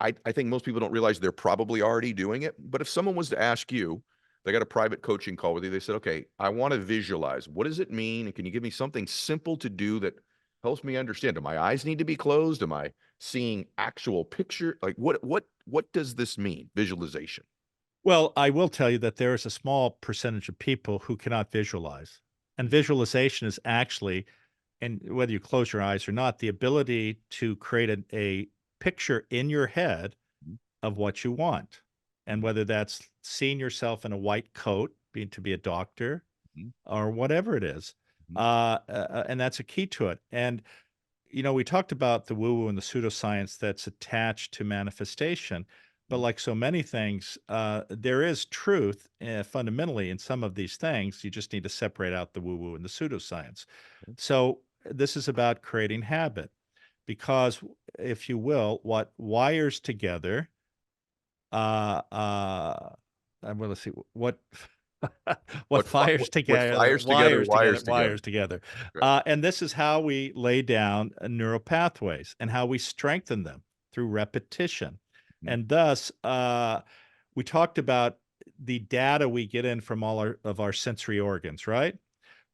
I think most people don't realize they're probably already doing it. But if someone was to ask you, they got a private coaching call with you, they said, okay, I want to visualize. What does it mean? And can you give me something simple to do that helps me understand? Do my eyes need to be closed? Am I seeing actual picture? Like what does this mean? Visualization. Well, I will tell you that there is a small percentage of people who cannot visualize. And visualization is actually, and whether you close your eyes or not, the ability to create a picture in your head Mhm. of what you want. And whether that's seeing yourself in a white coat, being to be a doctor, Mhm. or whatever it is. Mhm. And that's a key to it. And, we talked about the woo woo and the pseudoscience that's attached to manifestation. But Mhm. like so many things, there is truth fundamentally in some of these things. You just need to separate out the woo woo and the pseudoscience. So this is about creating habit because, if you will, what wires together, well, let's see what what fires What together, fires together, wires together. wires together, Right. and this is how we lay down neural pathways and how we strengthen them through repetition, Mhm. and thus we talked about the data we get in from all our sensory organs, right?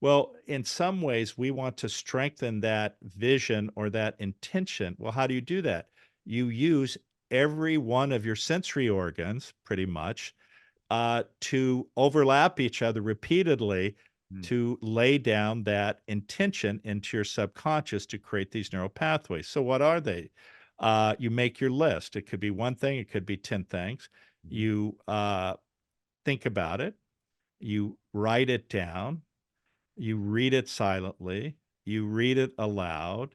Well, in some ways, we want to strengthen that vision or that intention. Well, how do you do that? You use every one of your sensory organs, pretty much, to overlap each other repeatedly Mhm. to lay down that intention into your subconscious to create these neural pathways. So, what are they? You make your list. It could be one thing, it could be 10 things. Mhm. You think about it, you write it down, you read it silently, you read it aloud.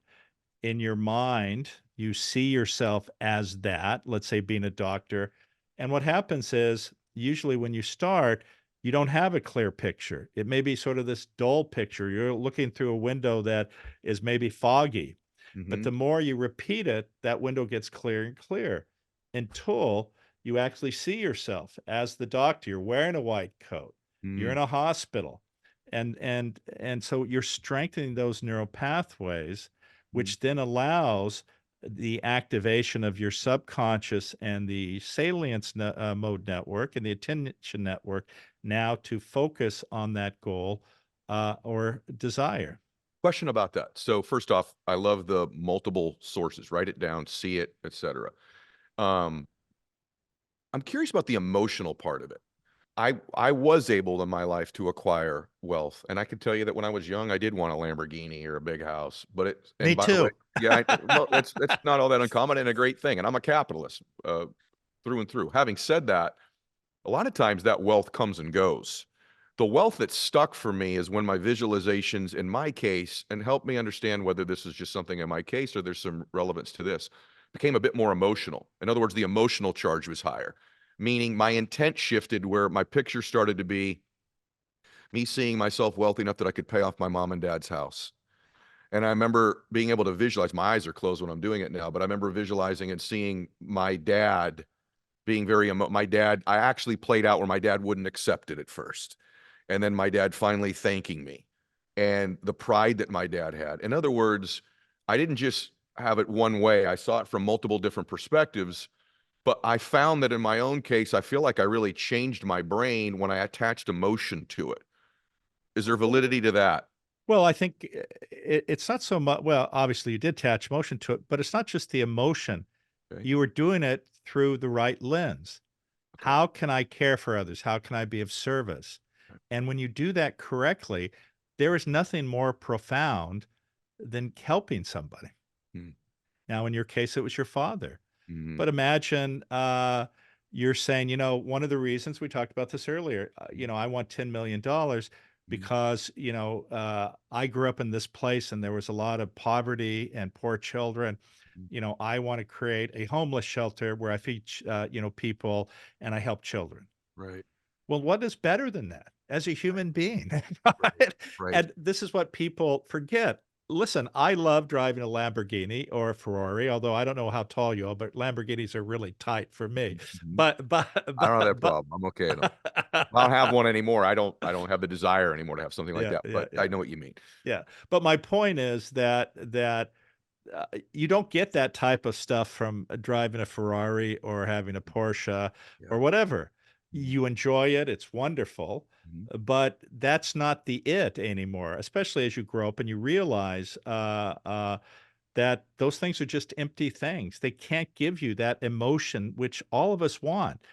In your mind, you see yourself as that, let's say being a doctor. And what happens is, usually when you start, you don't have a clear picture. It may be sort of this dull picture. You're looking through a window that is maybe foggy. But Mhm. the more you repeat it, that window gets clearer and clearer until you actually see yourself as the doctor. You're wearing a white coat. You're in Mhm. a hospital. And so you're strengthening those neural pathways, Mhm. which then allows the activation of your subconscious and the salience mode network and the attention network now to focus on that goal or desire. Question about that. So first off, I love the multiple sources. Write it down, see it, etc. Um, I'm curious about the emotional part of it. I was able in my life to acquire wealth, and I can tell you that when I was young, I did want a Lamborghini or a big house. But it, Me and by the way, too. yeah, well, that's not all that uncommon and a great thing. And I'm a capitalist through and through. Having said that, a lot of times that wealth comes and goes. The wealth that stuck for me is when my visualizations, in my case, and help me understand whether this is just something in my case or there's some relevance to this, became a bit more emotional. In other words, the emotional charge was higher, meaning my intent shifted where my picture started to be me seeing myself wealthy enough that I could pay off my mom and dad's house. And I remember being able to visualize, my eyes are closed when I'm doing it now, but I remember visualizing and seeing my dad being very my dad, I actually played out where my dad wouldn't accept it at first. And then my dad finally thanking me and the pride that my dad had. In other words, I didn't just have it one way. I saw it from multiple different perspectives, but I found that in my own case, I feel like I really changed my brain when I attached emotion to it. Is there validity to that? Well, I think it's not so much. Well, obviously, you did attach emotion to it, but it's not just the emotion. Okay. You were doing it through the right lens. Okay. How can I care for others? How can I be of service? And when you do that correctly, there is nothing more profound than helping somebody. Mm-hmm. Now, in your case, it was your father. Mm-hmm. But imagine you're saying, one of the reasons we talked about this earlier, I want $10 million because, I grew up in this place and there was a lot of poverty and poor children. I want to create a homeless shelter where I feed, people and I help children. Right. Well, what is better than that as a Right. human being? Right. Right? Right. And this is what people forget. Listen, I love driving a Lamborghini or a Ferrari, although I don't know how tall you are, but Lamborghinis are really tight for me. Mhm. But but I don't have that but problem. I'm okay in them. I don't have one anymore. I don't have the desire anymore to have something like yeah, that, yeah, but I yeah, know what you mean. yeah. But my point is that you don't get that type of stuff from driving a Ferrari or having a Porsche Yeah. or whatever. Mhm. You enjoy it, it's wonderful, Mhm. but that's not the it anymore, especially as you grow up and you realize that those things are just empty things. They can't give you that emotion, which all of us want.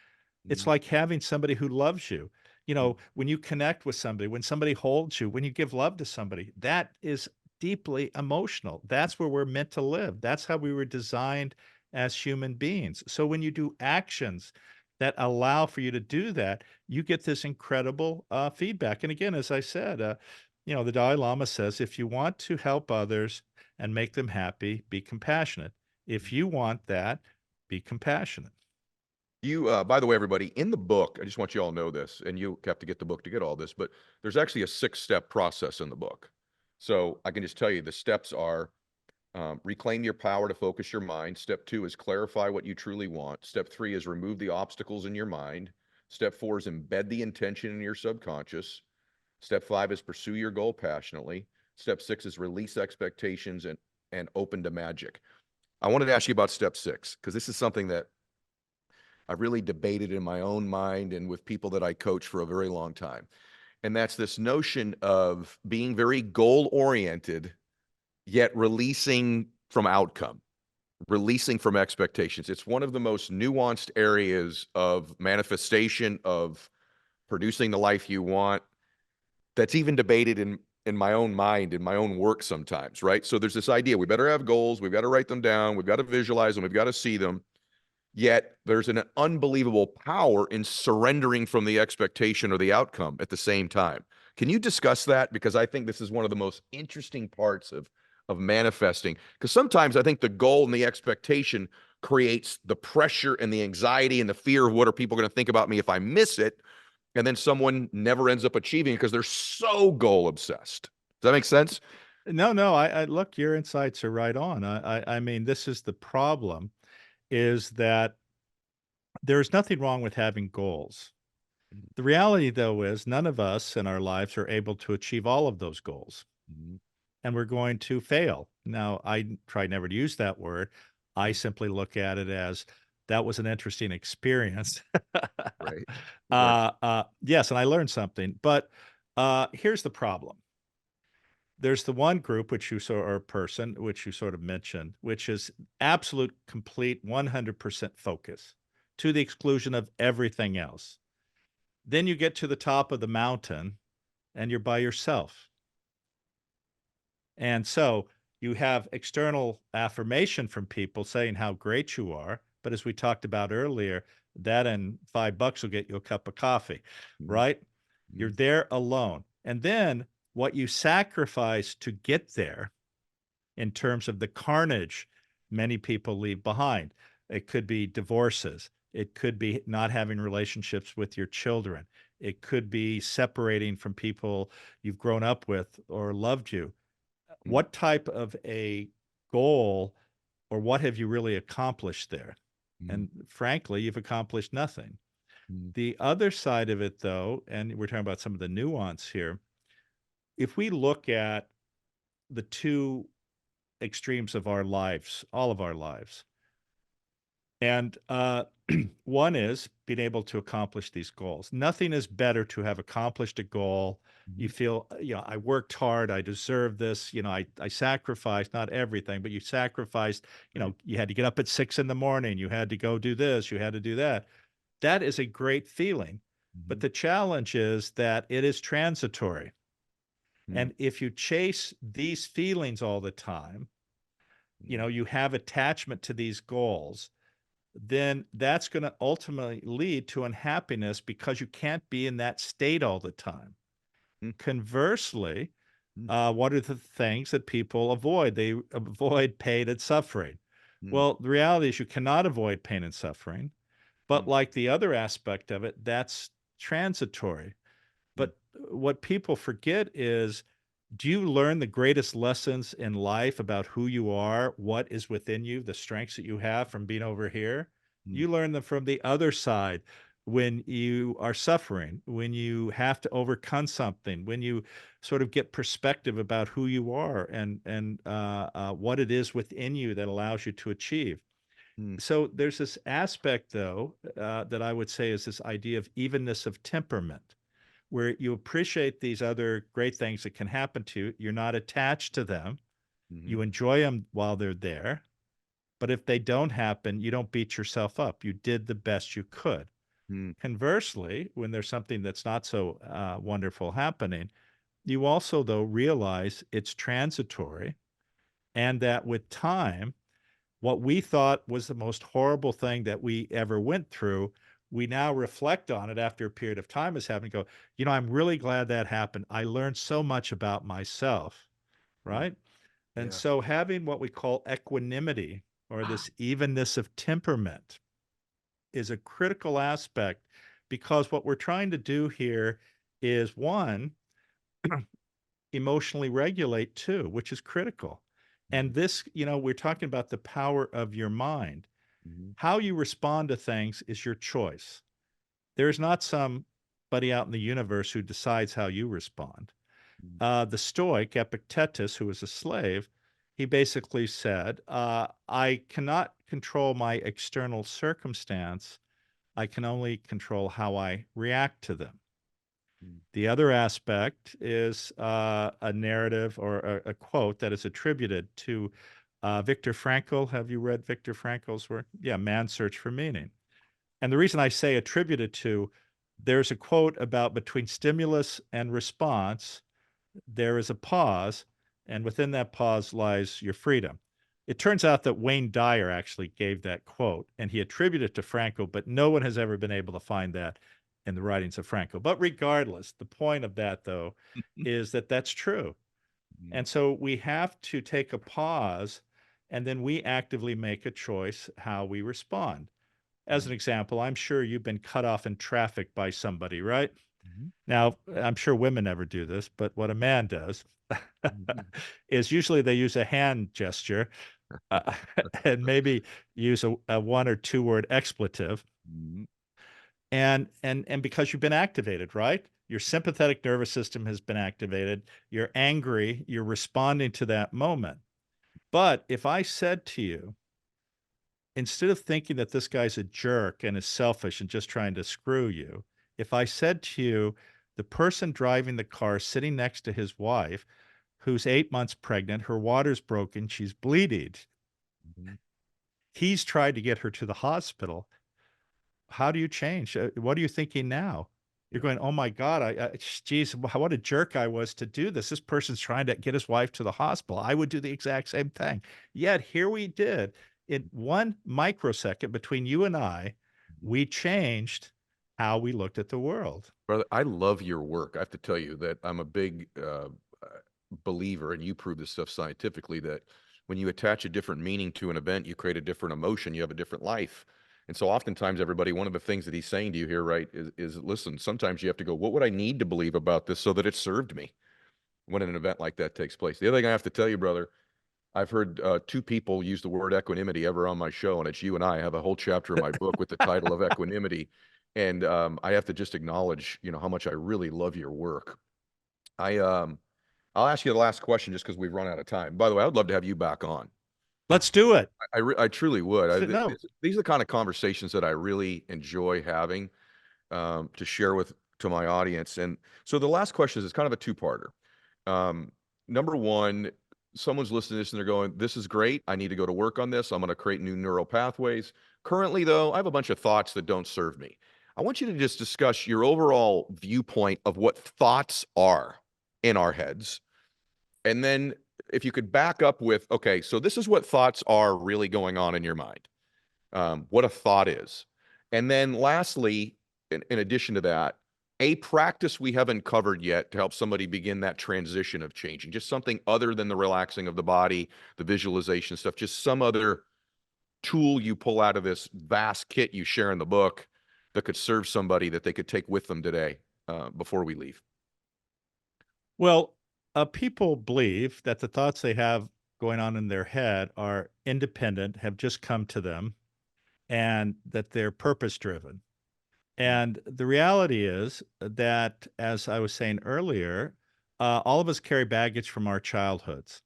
It's Mhm. like having somebody who loves you. You Mhm. know, when you connect with somebody, when somebody holds you, when you give love to somebody, that is deeply emotional. That's where we're meant to live. That's how we were designed as human beings. So when you do actions that allow for you to do that, you get this incredible feedback. And again, as I said, the Dalai Lama says, if you want to help others and make them happy, be compassionate. If you want that, be compassionate. By the way, everybody, in the book, I just want you all to know this, and you have to get the book to get all this, but there's actually a 6-step process in the book. So I can just tell you the steps are reclaim your power to focus your mind. Step 2 is clarify what you truly want. Step 3 is remove the obstacles in your mind. Step 4 is embed the intention in your subconscious. Step 5 is pursue your goal passionately. Step 6 is release expectations and open to magic. I wanted to ask you about step 6 because this is something that I've really debated in my own mind and with people that I coach for a very long time. And that's this notion of being very goal oriented, yet releasing from outcome, releasing from expectations. It's one of the most nuanced areas of manifestation, of producing the life you want, that's even debated in my own mind, in my own work sometimes, right? So there's this idea we better have goals, we've got to write them down, we've got to visualize them, we've got to see them. Yet there's an unbelievable power in surrendering from the expectation or the outcome at the same time. Can you discuss that? Because I think this is one of the most interesting parts of manifesting. Because sometimes I think the goal and the expectation creates the pressure and the anxiety and the fear of what are people going to think about me if I miss it. And then someone never ends up achieving because they're so goal obsessed. Does that make sense? No, no, I look, your insights are right on. I mean, this is the problem, is that there's nothing wrong with having goals. The reality, though, is none of us in our lives are able to achieve all of those goals, Mhm. and we're going to fail. Now, I try never to use that word. I Mhm. simply look at it as that was an interesting experience. Right. Right. Yes, and I learned something. But here's the problem. There's the one group which you sort or person which you sort of mentioned, which is absolute, complete, 100% focus to the exclusion of everything else. Then you get to the top of the mountain and you're by yourself. And so you have external affirmation from people saying how great you are. But as we talked about earlier, that and $5 will get you a cup of coffee, Mhm. right? You're Mhm. there alone. And then what you sacrifice to get there in terms of the carnage many people leave behind. It could be divorces. It could be not having relationships with your children. It could be separating from people you've grown up with or loved you. Mhm. What type of a goal or what have you really accomplished there? Mhm. And frankly, you've accomplished nothing. Mhm. The other side of it, though, and we're talking about some of the nuance here, if we look at the two extremes of our lives, all of our lives. And one is being able to accomplish these goals. Nothing is better to have accomplished a goal. You Mhm. feel, I worked hard. I deserve this. I sacrificed, not everything, but you sacrificed, Right. you had to get up at 6 in the morning. You had to go do this. You had to do that. That is a great feeling. But Mhm. the challenge is that it is transitory. Mhm. And if you chase these feelings all the time, Mhm. you have attachment to these goals, then that's going to ultimately lead to unhappiness because you can't be in that state all the time. Mhm. Conversely, Mhm. what are the things that people avoid? They avoid pain and suffering. Mhm. Well, the reality is you cannot avoid pain and suffering, but Mhm. like the other aspect of it, that's transitory. Mhm. But what people forget is Do you learn the greatest lessons in life about who you are, what is within you, the strengths that you have from being over here? Mm, You learn them from the other side when you are suffering, when you have to overcome something, when you sort of get perspective about who you are and what it is within you that allows you to achieve. mm, So there's this aspect, though, that I would say is this idea of evenness of temperament, where you appreciate these other great things that can happen to you. You're not attached to them. mhm, You enjoy them while they're there. But if they don't happen, you don't beat yourself up. You did the best you could. mm, Conversely, when there's something that's not so wonderful happening, you also, though, realize it's transitory and that with time, what we thought was the most horrible thing that we ever went through, we now reflect on it after a period of time as having to go, I'm really glad that happened. I learned so much about myself, mm. right? And Yeah. so having what we call equanimity or this evenness of temperament is a critical aspect because what we're trying to do here is one, emotionally regulate too, which is critical. And Mhm, this, we're talking about the power of your mind. mhm, How you respond to things is your choice. There is not somebody out in the universe who decides how you respond. mhm, The Stoic Epictetus, who was a slave, he basically said, I cannot control my external circumstance. I can only control how I react to them. mm, The other aspect is a narrative or a quote that is attributed to Viktor Frankl. Have you read Viktor Frankl's work? Yeah, Man's Search for Meaning. And the reason I say attributed to, there's a quote about between stimulus and response, there is a pause, and within that pause lies your freedom. It turns out that Wayne Dyer actually gave that quote, and he attributed it to Franco, but no one has ever been able to find that in the writings of Franco. But regardless, the point of that, though, is that that's true. mm, And so we have to take a pause, and then we actively make a choice how we respond. As an mm, example, I'm sure you've been cut off in traffic by somebody, right? mhm, Now, I'm sure women never do this, but what a man does mhm, is usually they use a hand gesture uh, and maybe use a one or two word expletive. mhm, And because you've been activated, right? Your sympathetic nervous system has been activated. You're angry. You're responding to that moment. But if I said to you, instead of thinking that this guy's a jerk and is selfish and just trying to screw you, if I said to you, the person driving the car sitting next to his wife, who's 8 months pregnant, her water's broken, she's bleeding, mhm. he's tried to get her to the hospital. How do you change? What are you thinking now? You're Yeah. going, oh my God, geez, what a jerk I was to do this. This person's trying to get his wife to the hospital. I would do the exact same thing. Yet here we did in 1 microsecond between you and I, Mhm. we changed how we looked at the world. Brother, I love your work. I have to tell you that I'm a big believer, and you prove this stuff scientifically, that when you attach a different meaning to an event, you create a different emotion, you have a different life. And so oftentimes, everybody, one of the things that he's saying to you here, right, is listen, sometimes you have to go, what would I need to believe about this so that it served me when an event like that takes place? The other thing I have to tell you, brother, I've heard two people use the word equanimity ever on my show, and it's you and I. I have a whole chapter in my book with the title of equanimity. And I have to just acknowledge, how much I really love your work. I I'll ask you the last question just because we've run out of time. By the way, I would love to have you back on. Let's do it. I truly would. No, These are the kind of conversations that I really enjoy having to share with to my audience. And so the last question is kind of a two-parter. Um, Number one, someone's listening to this and they're going, "This is great. I need to go to work on this. I'm going to create new neural pathways." Currently, though, I have a bunch of thoughts that don't serve me. I want you to just discuss your overall viewpoint of what thoughts are in our heads. And then if you could back up with, okay, so this is what thoughts are really going on in your mind, what a thought is. And then lastly, in addition to that, a practice we haven't covered yet to help somebody begin that transition of changing, just something other than the relaxing of the body, the visualization stuff, just some other tool you pull out of this vast kit you share in the book that could serve somebody that they could take with them today before we leave. well, People believe that the thoughts they have going on in their head are independent, have just come to them, and that they're purpose driven. Mm, And the reality is that, as I was saying earlier, all of us carry baggage from our childhoods.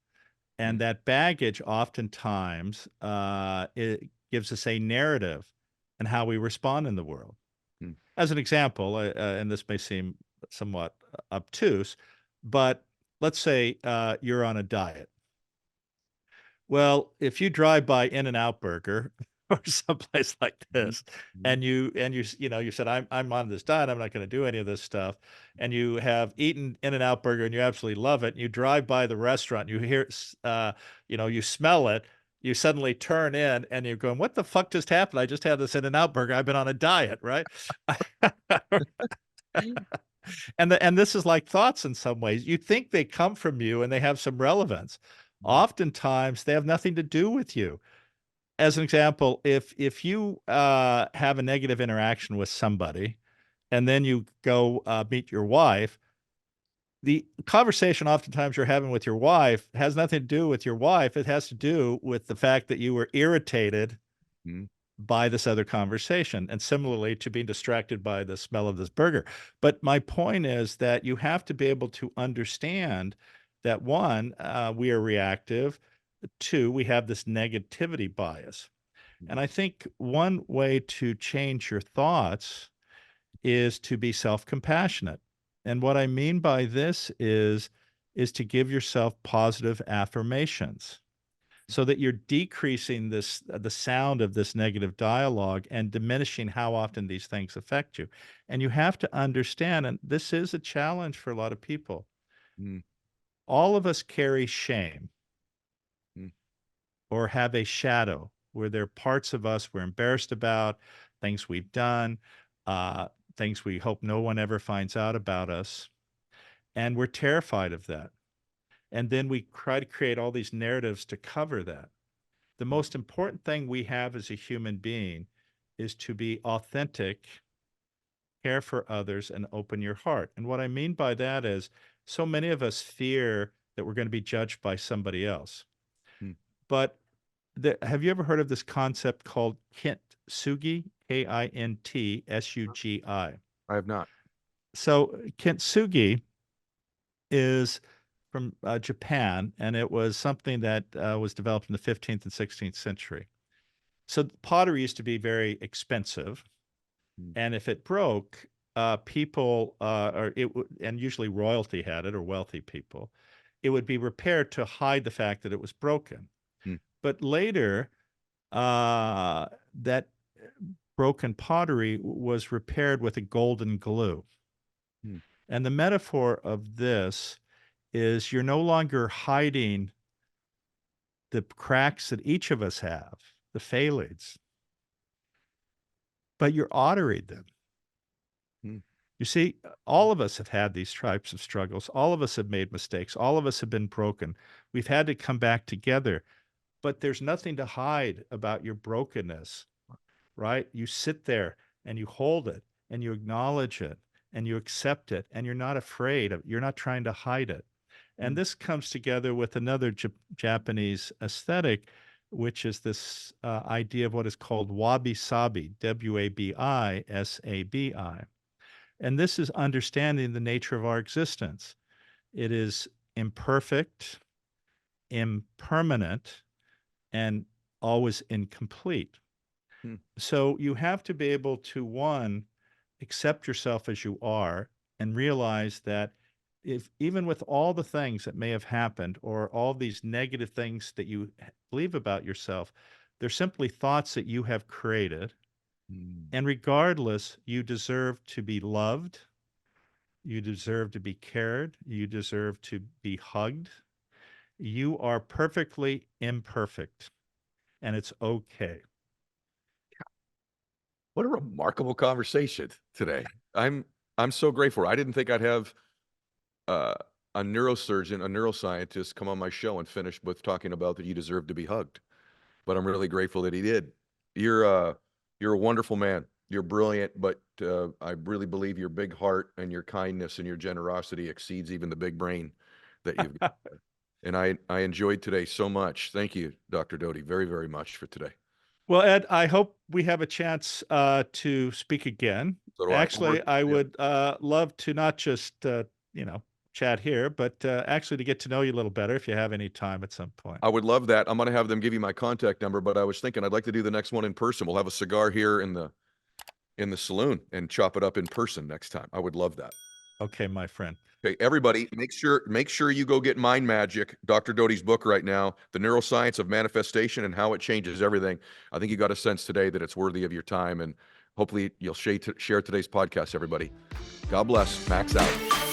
mm, And that baggage oftentimes it gives us a narrative and how we respond in the world. mm, As an example, and this may seem somewhat obtuse, but let's say you're on a diet. Well, if you drive by In-N-Out Burger or someplace like mhm, this, mhm, and you said, I'm on this diet, I'm not going to do any of this stuff, and you have eaten In-N-Out Burger and you absolutely love it, and you drive by the restaurant, you hear, you smell it, you suddenly turn in, and you're going, "What the fuck just happened? I just had this In-N-Out Burger. I've been on a diet, right?" And this is like thoughts in some ways. You think they come from you and they have some relevance. mm, Oftentimes, they have nothing to do with you. As an example, if you have a negative interaction with somebody, and then you go meet your wife, the conversation oftentimes you're having with your wife has nothing to do with your wife. It has to do with the fact that you were irritated mm, by this other conversation, and similarly to being distracted by the smell of this burger. But my point is that you have to be able to understand that, one, we are reactive. Two, we have this negativity bias. mm, And I think one way to change your thoughts is to be self-compassionate. And what I mean by this is to give yourself positive affirmations so that you're decreasing this the sound of this negative dialogue and diminishing how often these things affect you. And you have to understand, and this is a challenge for a lot of people. mm, All of us carry shame mm, or have a shadow where there are parts of us we're embarrassed about, things we've done, uh, things we hope no one ever finds out about us. And we're terrified of that. And then we try to create all these narratives to cover that. The mm, most important thing we have as a human being is to be authentic, care for others, and open your heart. And what I mean by that is so many of us fear that we're going to be judged by somebody else. mm. But have you ever heard of this concept called kintsugi? Kintsugi. I have not. So kintsugi is from Japan, and it was something that was developed in the 15th and 16th century. So pottery used to be very expensive, Mm, and if it broke, people and usually royalty had it or wealthy people, it would be repaired to hide the fact that it was broken. mm, But later, that broken pottery was repaired with a golden glue. mm, And the metaphor of this is you're no longer hiding the cracks that each of us have, the failings, but you're honoring them. mm, You see, all of us have had these types of struggles. All of us have made mistakes. All of us have been broken. We've had to come back together, but there's nothing to hide about your brokenness, right? You sit there and you hold it and you acknowledge it and you accept it and you're not afraid of, you're not trying to hide it. And mm, this comes together with another Japanese aesthetic, which is this idea of what is called wabi sabi, Wabisabi. And this is understanding the nature of our existence. It is imperfect, impermanent, and always incomplete. mm, So you have to be able to, one, accept yourself as you are and realize that if even with all the things that may have happened or all these negative things that you believe about yourself, they're simply thoughts that you have created. mm. And regardless, you deserve to be loved. You deserve to be cared. You deserve to be hugged. You are perfectly imperfect, and it's okay. What a remarkable conversation today. I'm so grateful. I didn't think I'd have uh, a neurosurgeon, a neuroscientist come on my show and finish with talking about that you deserve to be hugged. But I'm really grateful that he did. You're uh you're a wonderful man. You're brilliant, but I really believe your big heart and your kindness and your generosity exceeds even the big brain. that you've got. And I enjoyed today so much. Thank you, Dr. Doty, very, very much for today. Well, Ed, I hope we have a chance to speak again. So do I. Actually, I Yeah. would love to not just, chat here, but actually to get to know you a little better if you have any time at some point. I would love that. I'm going to have them give you my contact number, but I was thinking I'd like to do the next one in person. We'll have a cigar here in the saloon and chop it up in person next time. I would love that. Okay, my friend. Okay, everybody, make sure you go get Mind Magic, Dr. Doty's book right now, The Neuroscience of Manifestation and How It Changes Everything. I think you got a sense today that it's worthy of your time, and hopefully you'll share today's podcast, everybody. God bless. Max out.